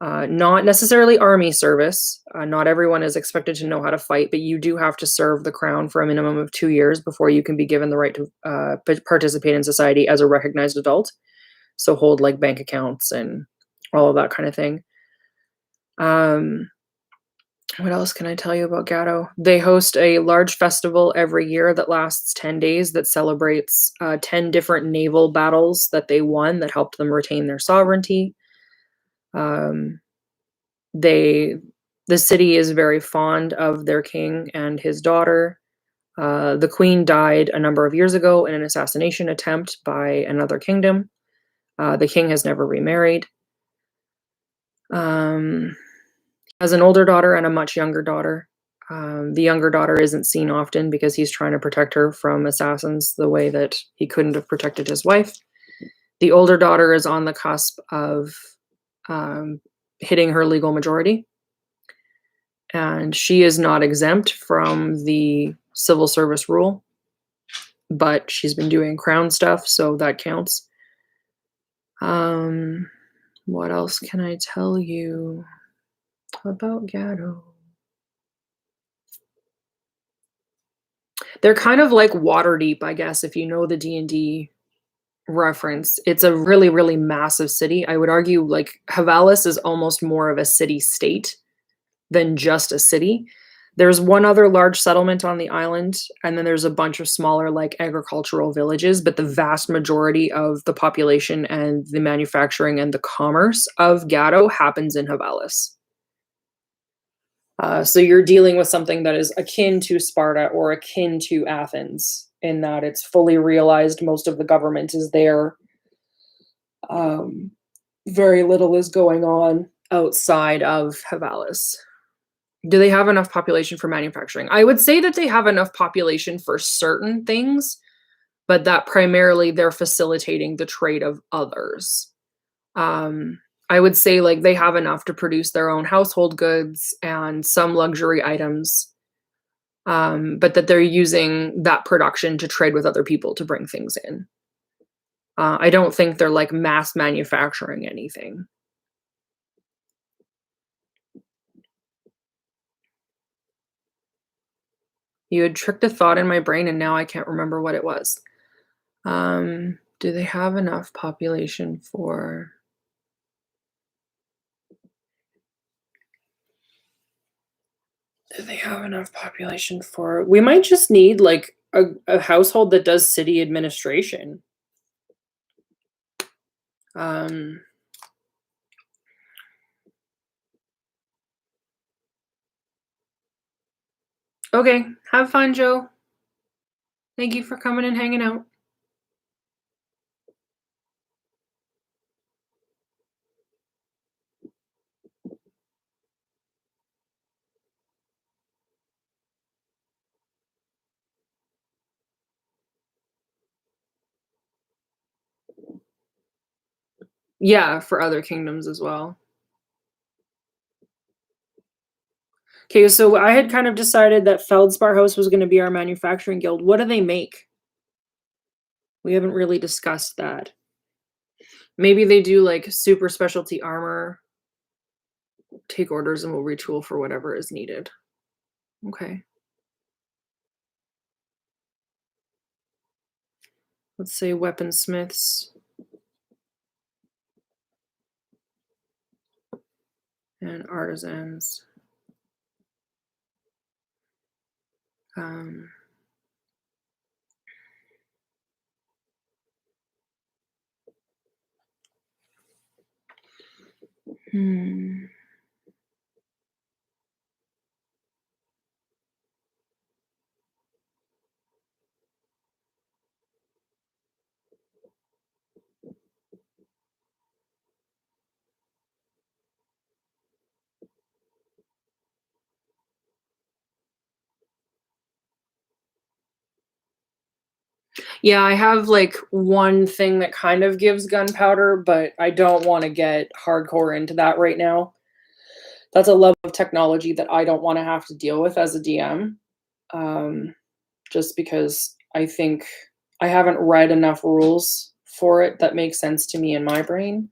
A: Not necessarily army service. Not everyone is expected to know how to fight, but you do have to serve the crown for a minimum of 2 years before you can be given the right to participate in society as a recognized adult. So hold like bank accounts and all of that kind of thing. What else can I tell you about Gatto? They host a large festival every year that lasts 10 days that celebrates 10 different naval battles that they won that helped them retain their sovereignty. The city is very fond of their king and his daughter. The queen died a number of years ago in an assassination attempt by another kingdom. The king has never remarried. Has an older daughter and a much younger daughter. The younger daughter isn't seen often because he's trying to protect her from assassins the way that he couldn't have protected his wife. The older daughter is on the cusp of hitting her legal majority. And she is not exempt from the civil service rule, but she's been doing crown stuff, so that counts. What else can I tell you about Gatto? They're kind of like Waterdeep, I guess, if you know the D&D reference. It's a really, really massive city. I would argue like Havalis is almost more of a city-state than just a city. There's one other large settlement on the island, and then there's a bunch of smaller like agricultural villages, but the vast majority of the population and the manufacturing and the commerce of Gatto happens in Havalis. So you're dealing with something that is akin to Sparta or akin to Athens in that it's fully realized, most of the government is there. Very little is going on outside of Havalis. Do they have enough population for manufacturing? I would say that they have enough population for certain things, but that primarily they're facilitating the trade of others. I would say like they have enough to produce their own household goods and some luxury items, but that they're using that production to trade with other people to bring things in. I don't think they're like mass manufacturing anything. You had tricked a thought in my brain and now I can't remember what it was. Do they have enough population for... Do they have enough population for... We might just need like a household that does city administration. Okay, have fun, Joe. Thank you for coming and hanging out. Yeah, for other kingdoms as well. Okay, so I had kind of decided that Feldspar House was gonna be our manufacturing guild. What do they make? We haven't really discussed that. Maybe they do, like, super specialty armor. Take orders and we'll retool for whatever is needed. Okay. Let's say weaponsmiths. And artisans. Um, hmm. Yeah, I have like one thing that kind of gives gunpowder, but I don't want to get hardcore into that right now. That's a level of technology that I don't want to have to deal with as a DM. Just because I think I haven't read enough rules for it that make sense to me in my brain.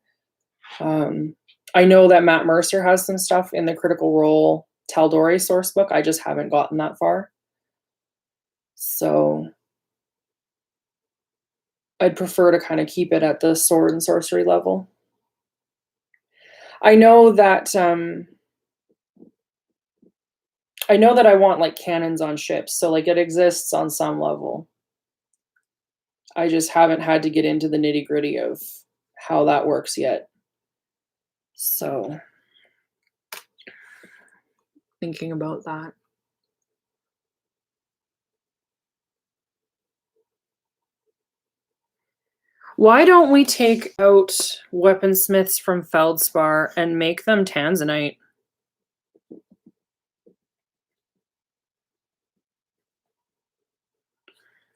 A: I know that Matt Mercer has some stuff in the Critical Role Tal'Dorei source book. I just haven't gotten that far. So I'd prefer to kind of keep it at the sword and sorcery level. I know that I want like cannons on ships, so like it exists on some level. I just haven't had to get into the nitty-gritty of how that works yet. So thinking about that. Why don't we take out weaponsmiths from Feldspar and make them Tanzanite?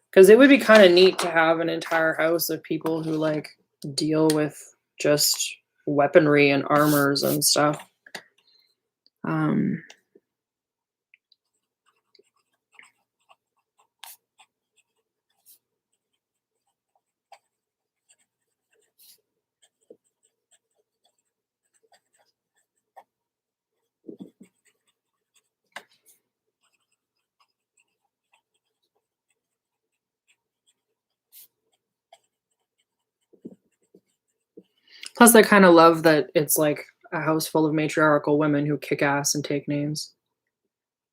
A: Because it would be kind of neat to have an entire house of people who like deal with just weaponry and armors and stuff. Plus, I kind of love that it's like a house full of matriarchal women who kick ass and take names.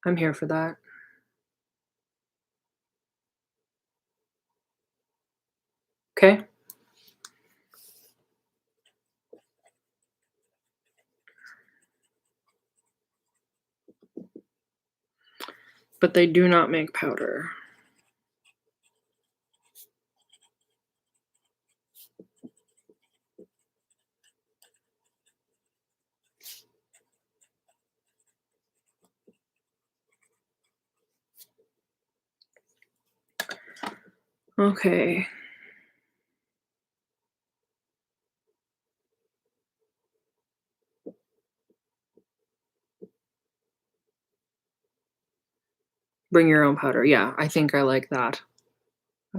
A: I'm here for that. Okay. But they do not make powder. Okay. Bring your own powder. Yeah, I think I like that.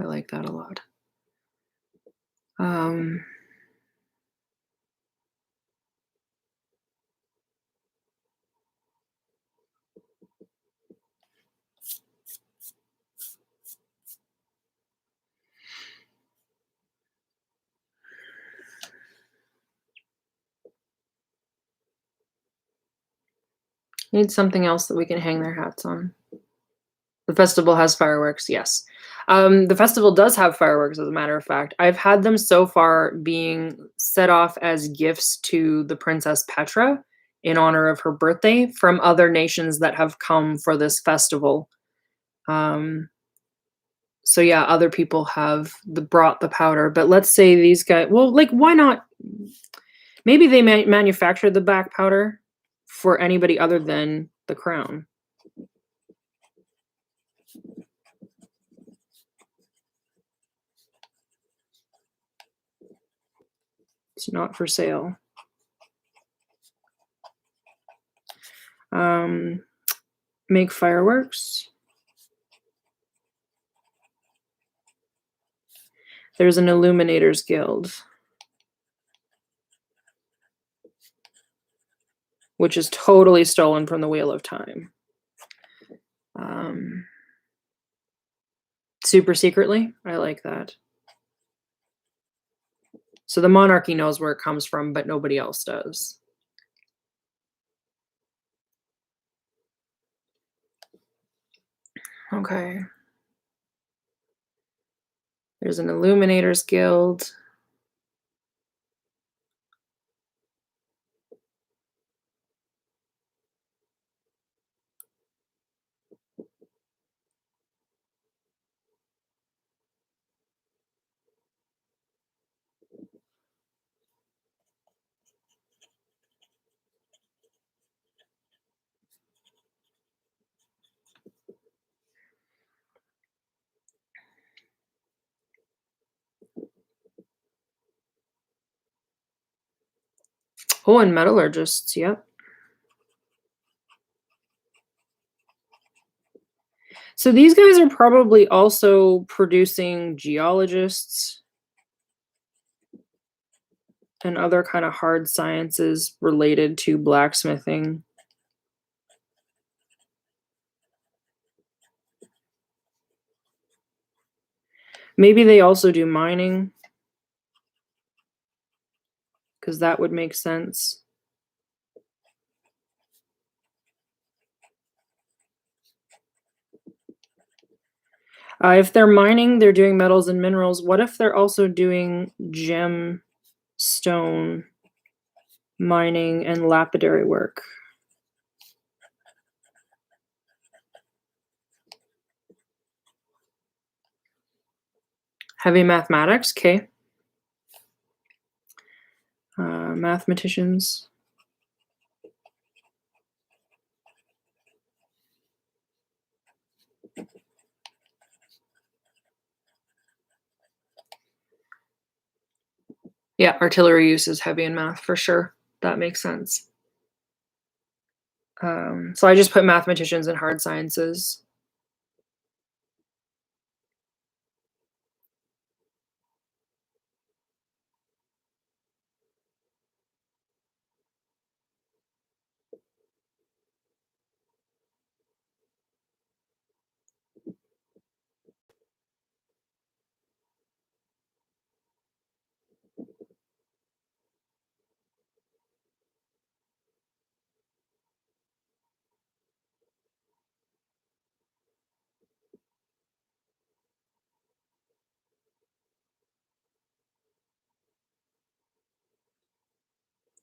A: I like that a lot. Need something else that we can hang their hats on. The festival has fireworks, yes. The festival does have fireworks, as a matter of fact. I've had them so far being set off as gifts to the Princess Petra in honor of her birthday from other nations that have come for this festival. Um, so yeah, other people have brought the powder, but let's say these guys, well, like, why not? Maybe they manufacture the black powder for anybody other than the crown. It's not for sale. Make fireworks. There's an Illuminators Guild, which is totally stolen from the Wheel of Time. Super secretly, I like that. So the monarchy knows where it comes from, but nobody else does. Okay. There's an Illuminators Guild. Oh, and metallurgists, yep. So these guys are probably also producing geologists and other kind of hard sciences related to blacksmithing. Maybe they also do mining, because that would make sense. If they're mining, they're doing metals and minerals. What if they're also doing gemstone mining and lapidary work? Heavy mathematics, okay. Mathematicians. Yeah, artillery use is heavy in math for sure. That makes sense. So I just put mathematicians and hard sciences.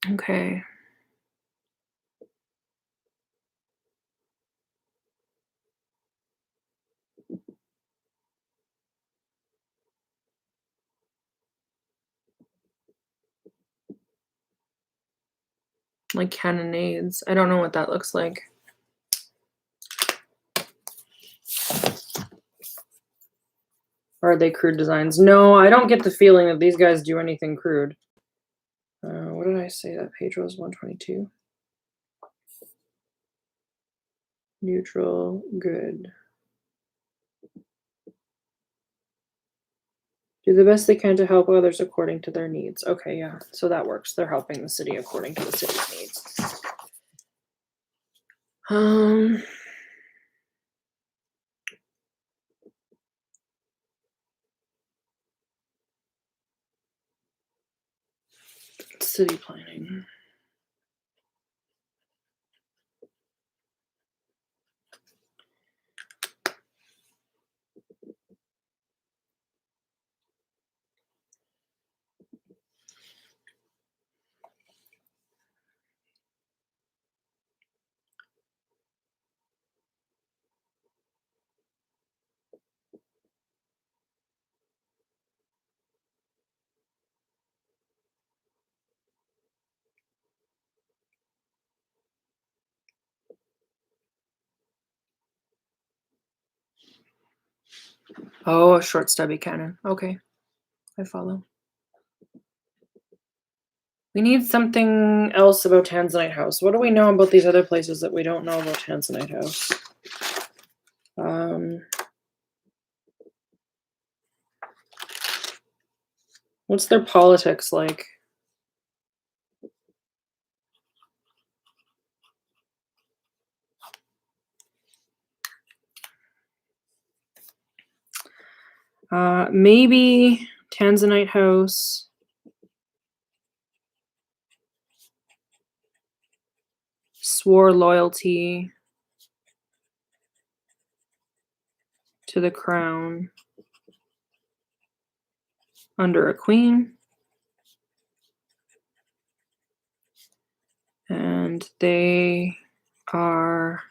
A: Okay. Like cannonades. I don't know what that looks like. Or are they crude designs? No, I don't get the feeling that these guys do anything crude. What did I say that page was? 122. Neutral, good. Do the best they can to help others according to their needs. Okay, yeah, so that works. They're helping the city according to the city's needs. City planning. Oh, a short stubby cannon. Okay, I follow. We need something else about Tanzanite House. What do we know about these other places that we don't know about Tanzanite House? What's their politics like? Maybe Tanzanite House. Swore loyalty to the crown under a queen. And they are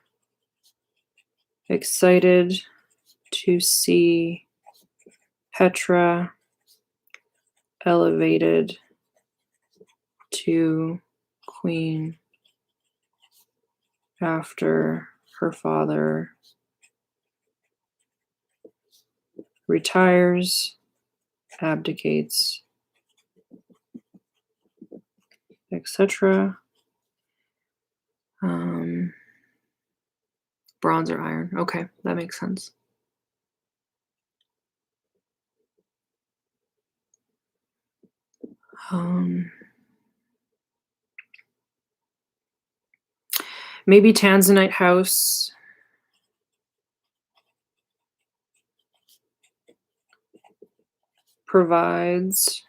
A: excited to see Petra elevated to queen after her father retires, abdicates, etc. Bronze or iron. Okay, that makes sense. Maybe Tanzanite House provides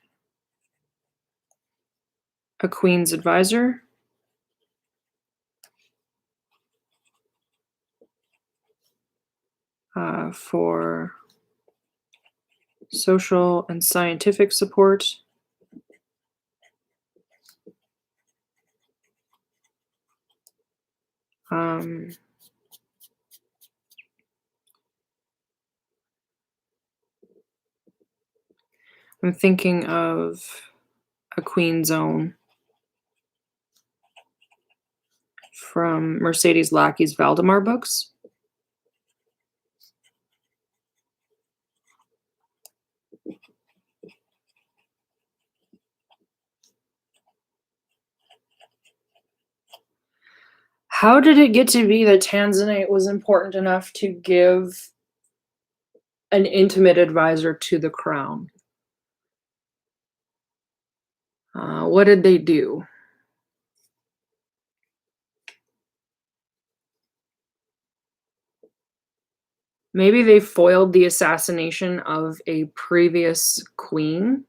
A: a queen's advisor for social and scientific support. I'm thinking of a queen zone from Mercedes Lackey's Valdemar books. How did it get to be that Tanzanite was important enough to give an intimate advisor to the crown? What did they do? Maybe they foiled the assassination of a previous queen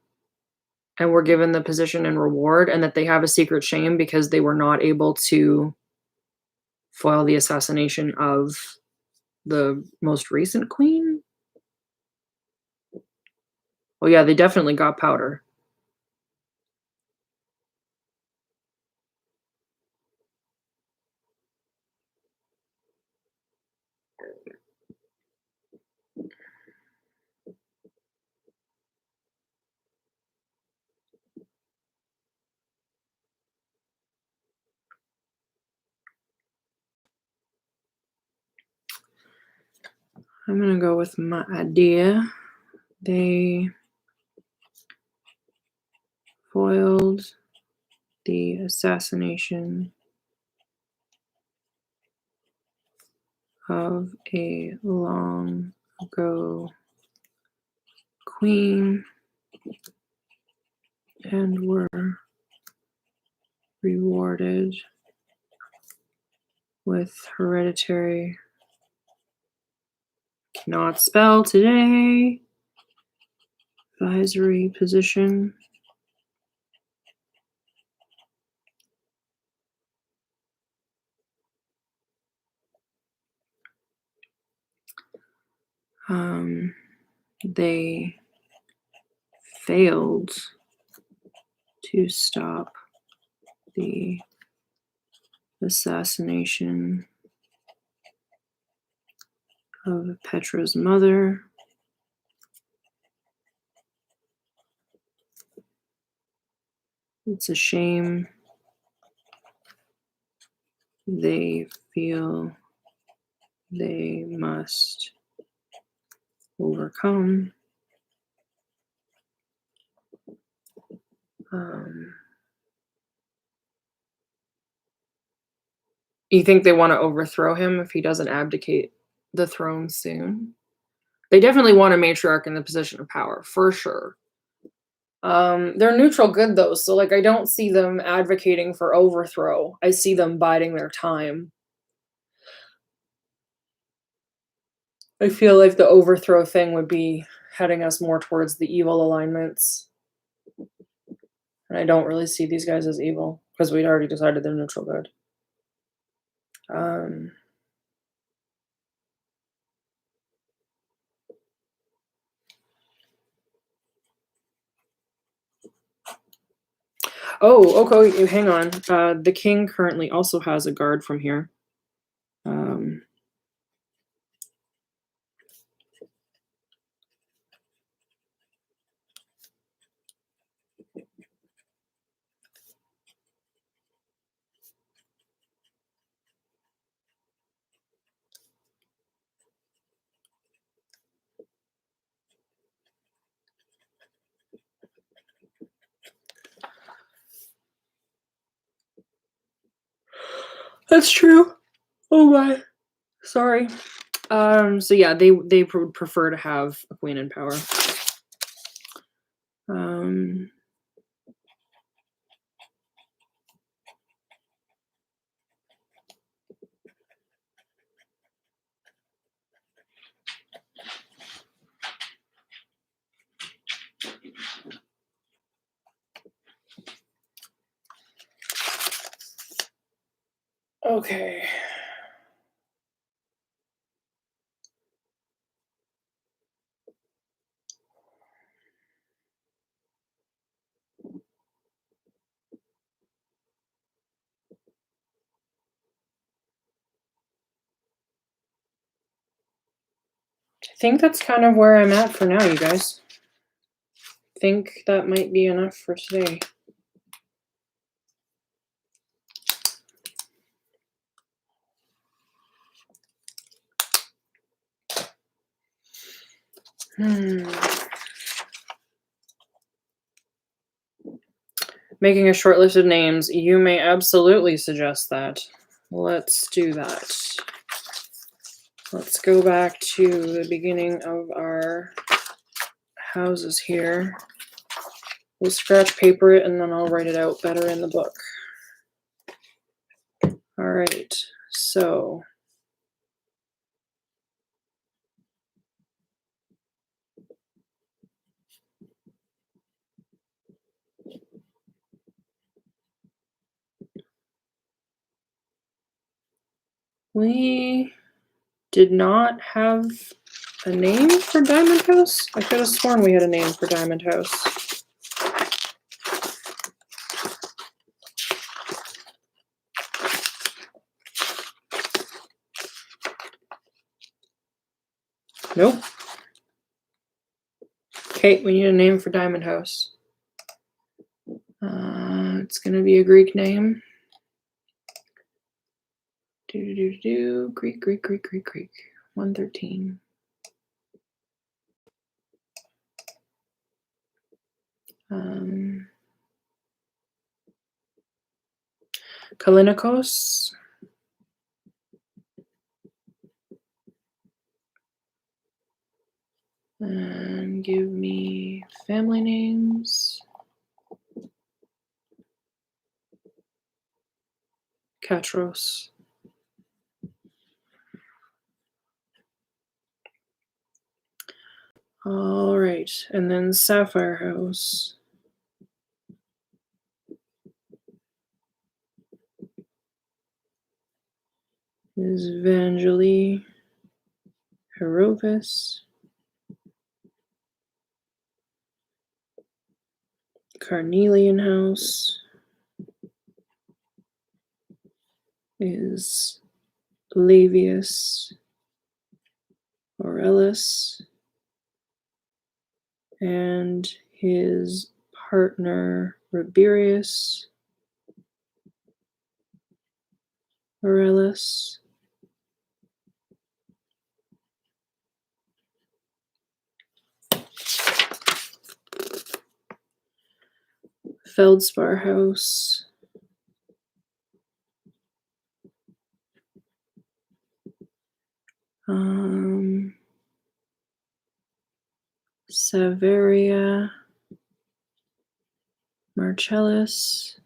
A: and were given the position and reward, and that they have a secret shame because they were not able to foil the assassination of the most recent queen? Well, yeah, they definitely got powder. I'm gonna go with my idea. They foiled the assassination of a long ago queen and were rewarded with hereditary, cannot spell today, advisory position. They failed to stop the assassination of Petra's mother. It's a shame. They feel they must overcome. You think they want to overthrow him if he doesn't abdicate the throne soon? They definitely want a matriarch in the position of power, for sure. They're neutral good though, so like I don't see them advocating for overthrow. I see them biding their time. I feel like the overthrow thing would be heading us more towards the evil alignments. And I don't really see these guys as evil because we'd already decided they're neutral good. Oh, okay, hang on. The king currently also has a guard from here. That's true. Oh my. Sorry. So yeah, they would prefer to have a queen in power. Okay. I think that's kind of where I'm at for now, you guys. I think that might be enough for today. Making a short list of names. You may absolutely suggest that. Let's do that. Let's go back to the beginning of our houses here. We'll scratch paper it and then I'll write it out better in the book. All right, so we did not have a name for Diamond House? I could have sworn we had a name for Diamond House. Nope. Okay, we need a name for Diamond House. It's going to be a Greek name. Greek. 113. Kalinikos. And give me family names. Katros. All right, and then Sapphire House. Is Vangeli Herovis. Carnelian House is Lavius Aurelius and his partner Rabirius Aurelius. Feldspar House. Savaria, Marcellus,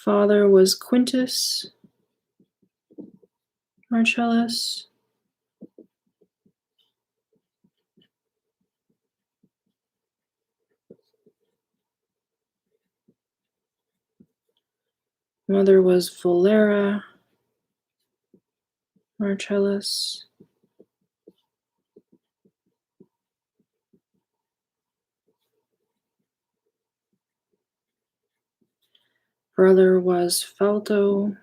A: father was Quintus Marcellus. Mother was Valera Marcellus. Brother was Falto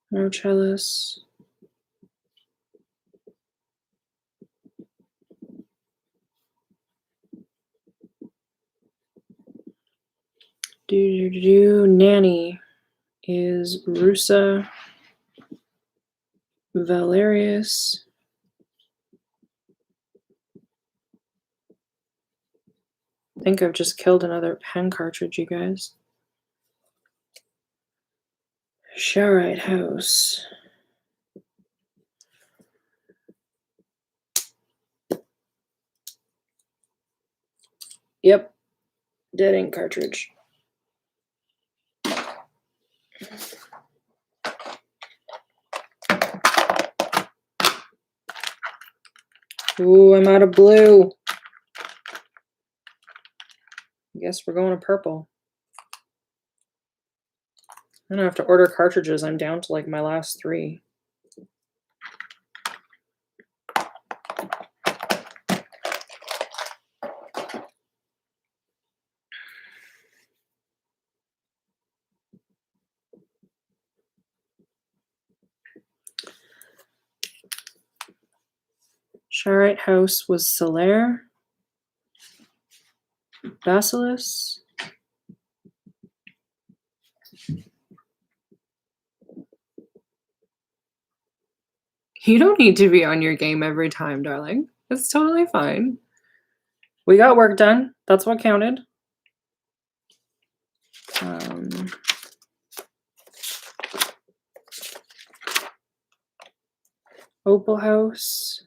A: Marcellus. Nanny is Rusa Valerius. I think I've just killed another pen cartridge, you guys. Sharite House. Yep, dead ink cartridge. Ooh, I'm out of blue. I guess we're going to purple. I don't have to order cartridges. I'm down to like my last 3. Sharite House was Solaire. Basilis. You don't need to be on your game every time, darling. It's totally fine. We got work done. That's what counted. Opal House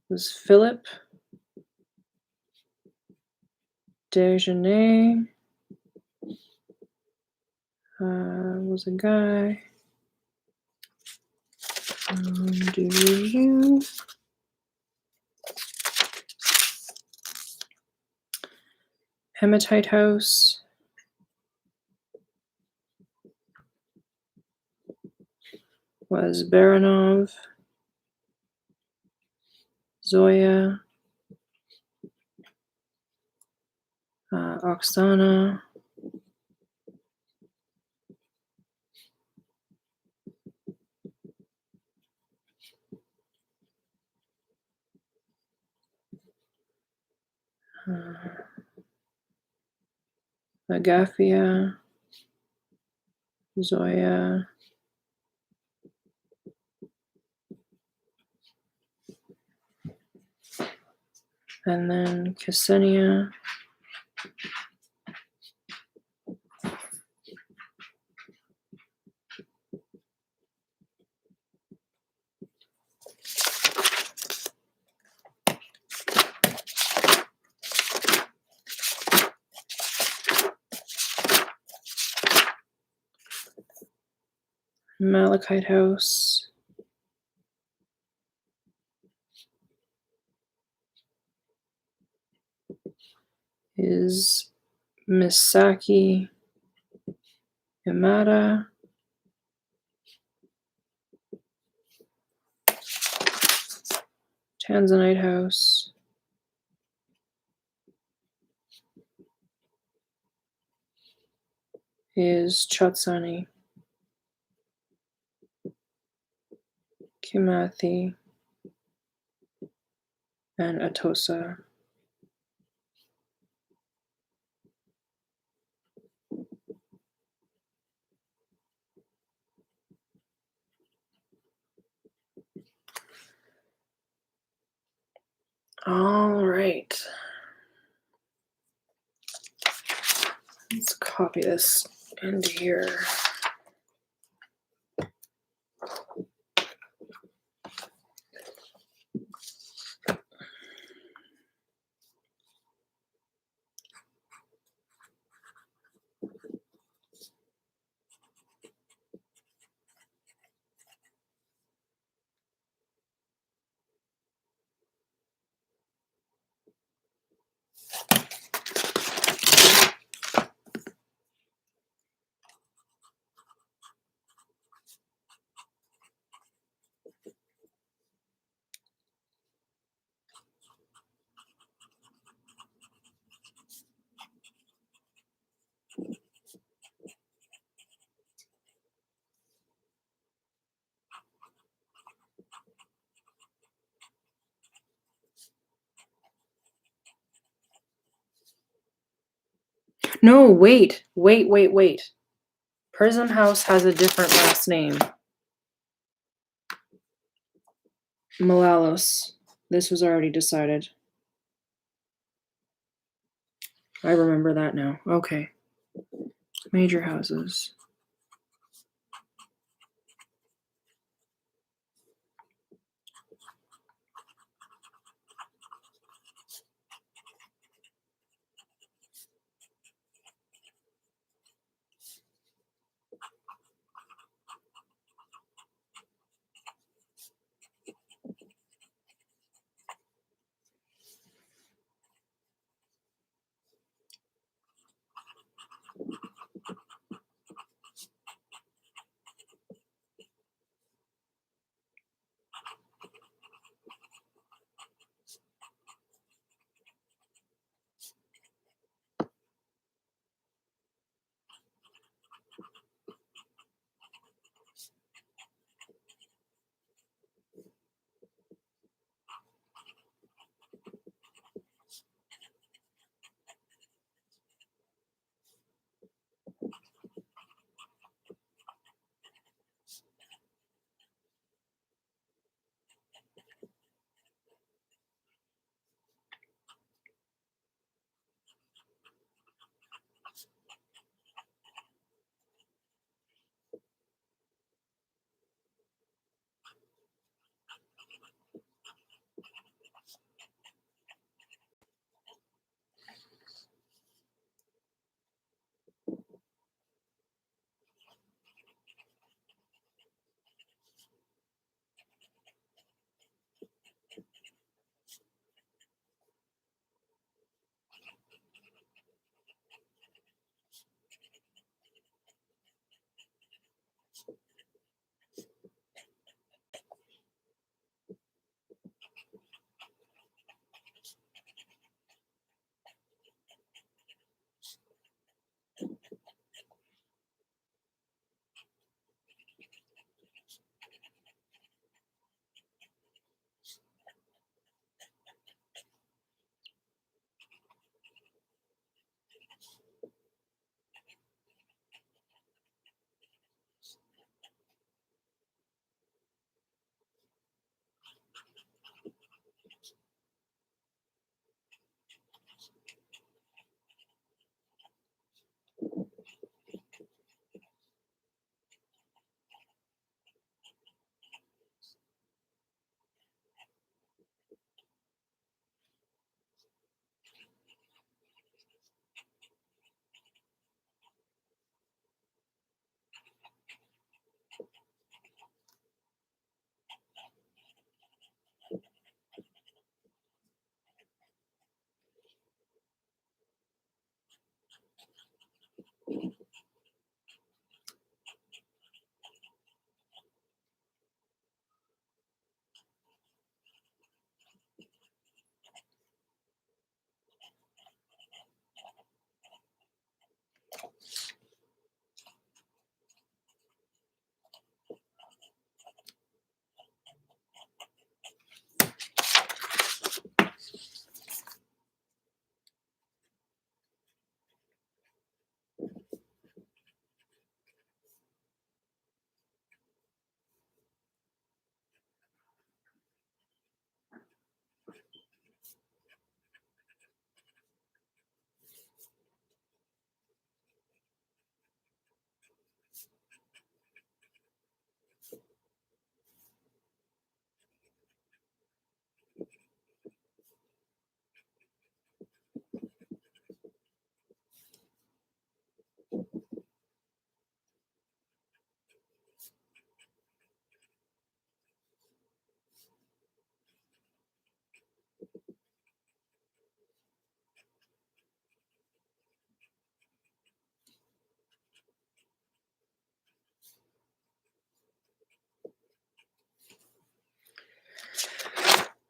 A: was Philip Desjardins. Was a guy. Hematite House was Baranov, Zoya, Oksana, Agafia, Zoya, and then Ksenia, Malachite House, is Misaki Yamada, Tanzanite House, is Chatsani, Kimathi, and Atosa. All right. Let's copy this into here. No, wait. Prism House has a different last name. Malalos. This was already decided. I remember that now. Okay. Major houses.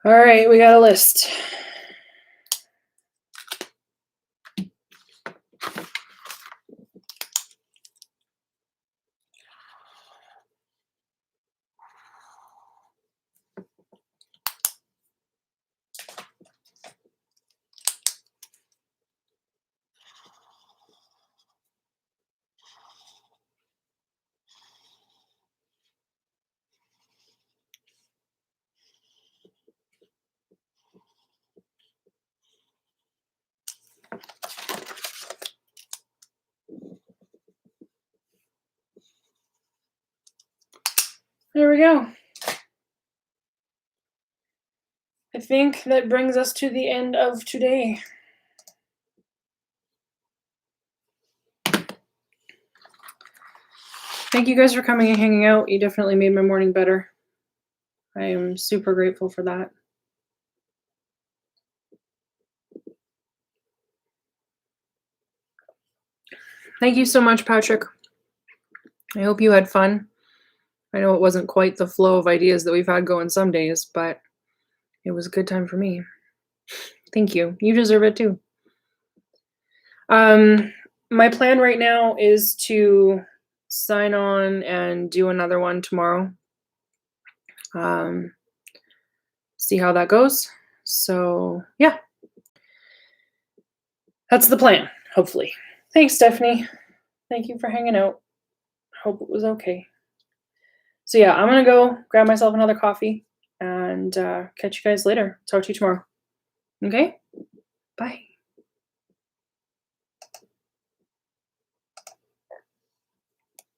A: All right, we got a list. There we go. I think that brings us to the end of today. Thank you guys for coming and hanging out. You definitely made my morning better. I am super grateful for that. Thank you so much, Patrick. I hope you had fun. I know it wasn't quite the flow of ideas that we've had going some days, but it was a good time for me. Thank you. You deserve it too. My plan right now is to sign on and do another one tomorrow. See how that goes. So yeah, that's the plan, hopefully. Thanks, Stephanie. Thank you for hanging out. Hope it was okay. So yeah, I'm gonna go grab myself another coffee and catch you guys later. Talk to you tomorrow. Okay? Bye.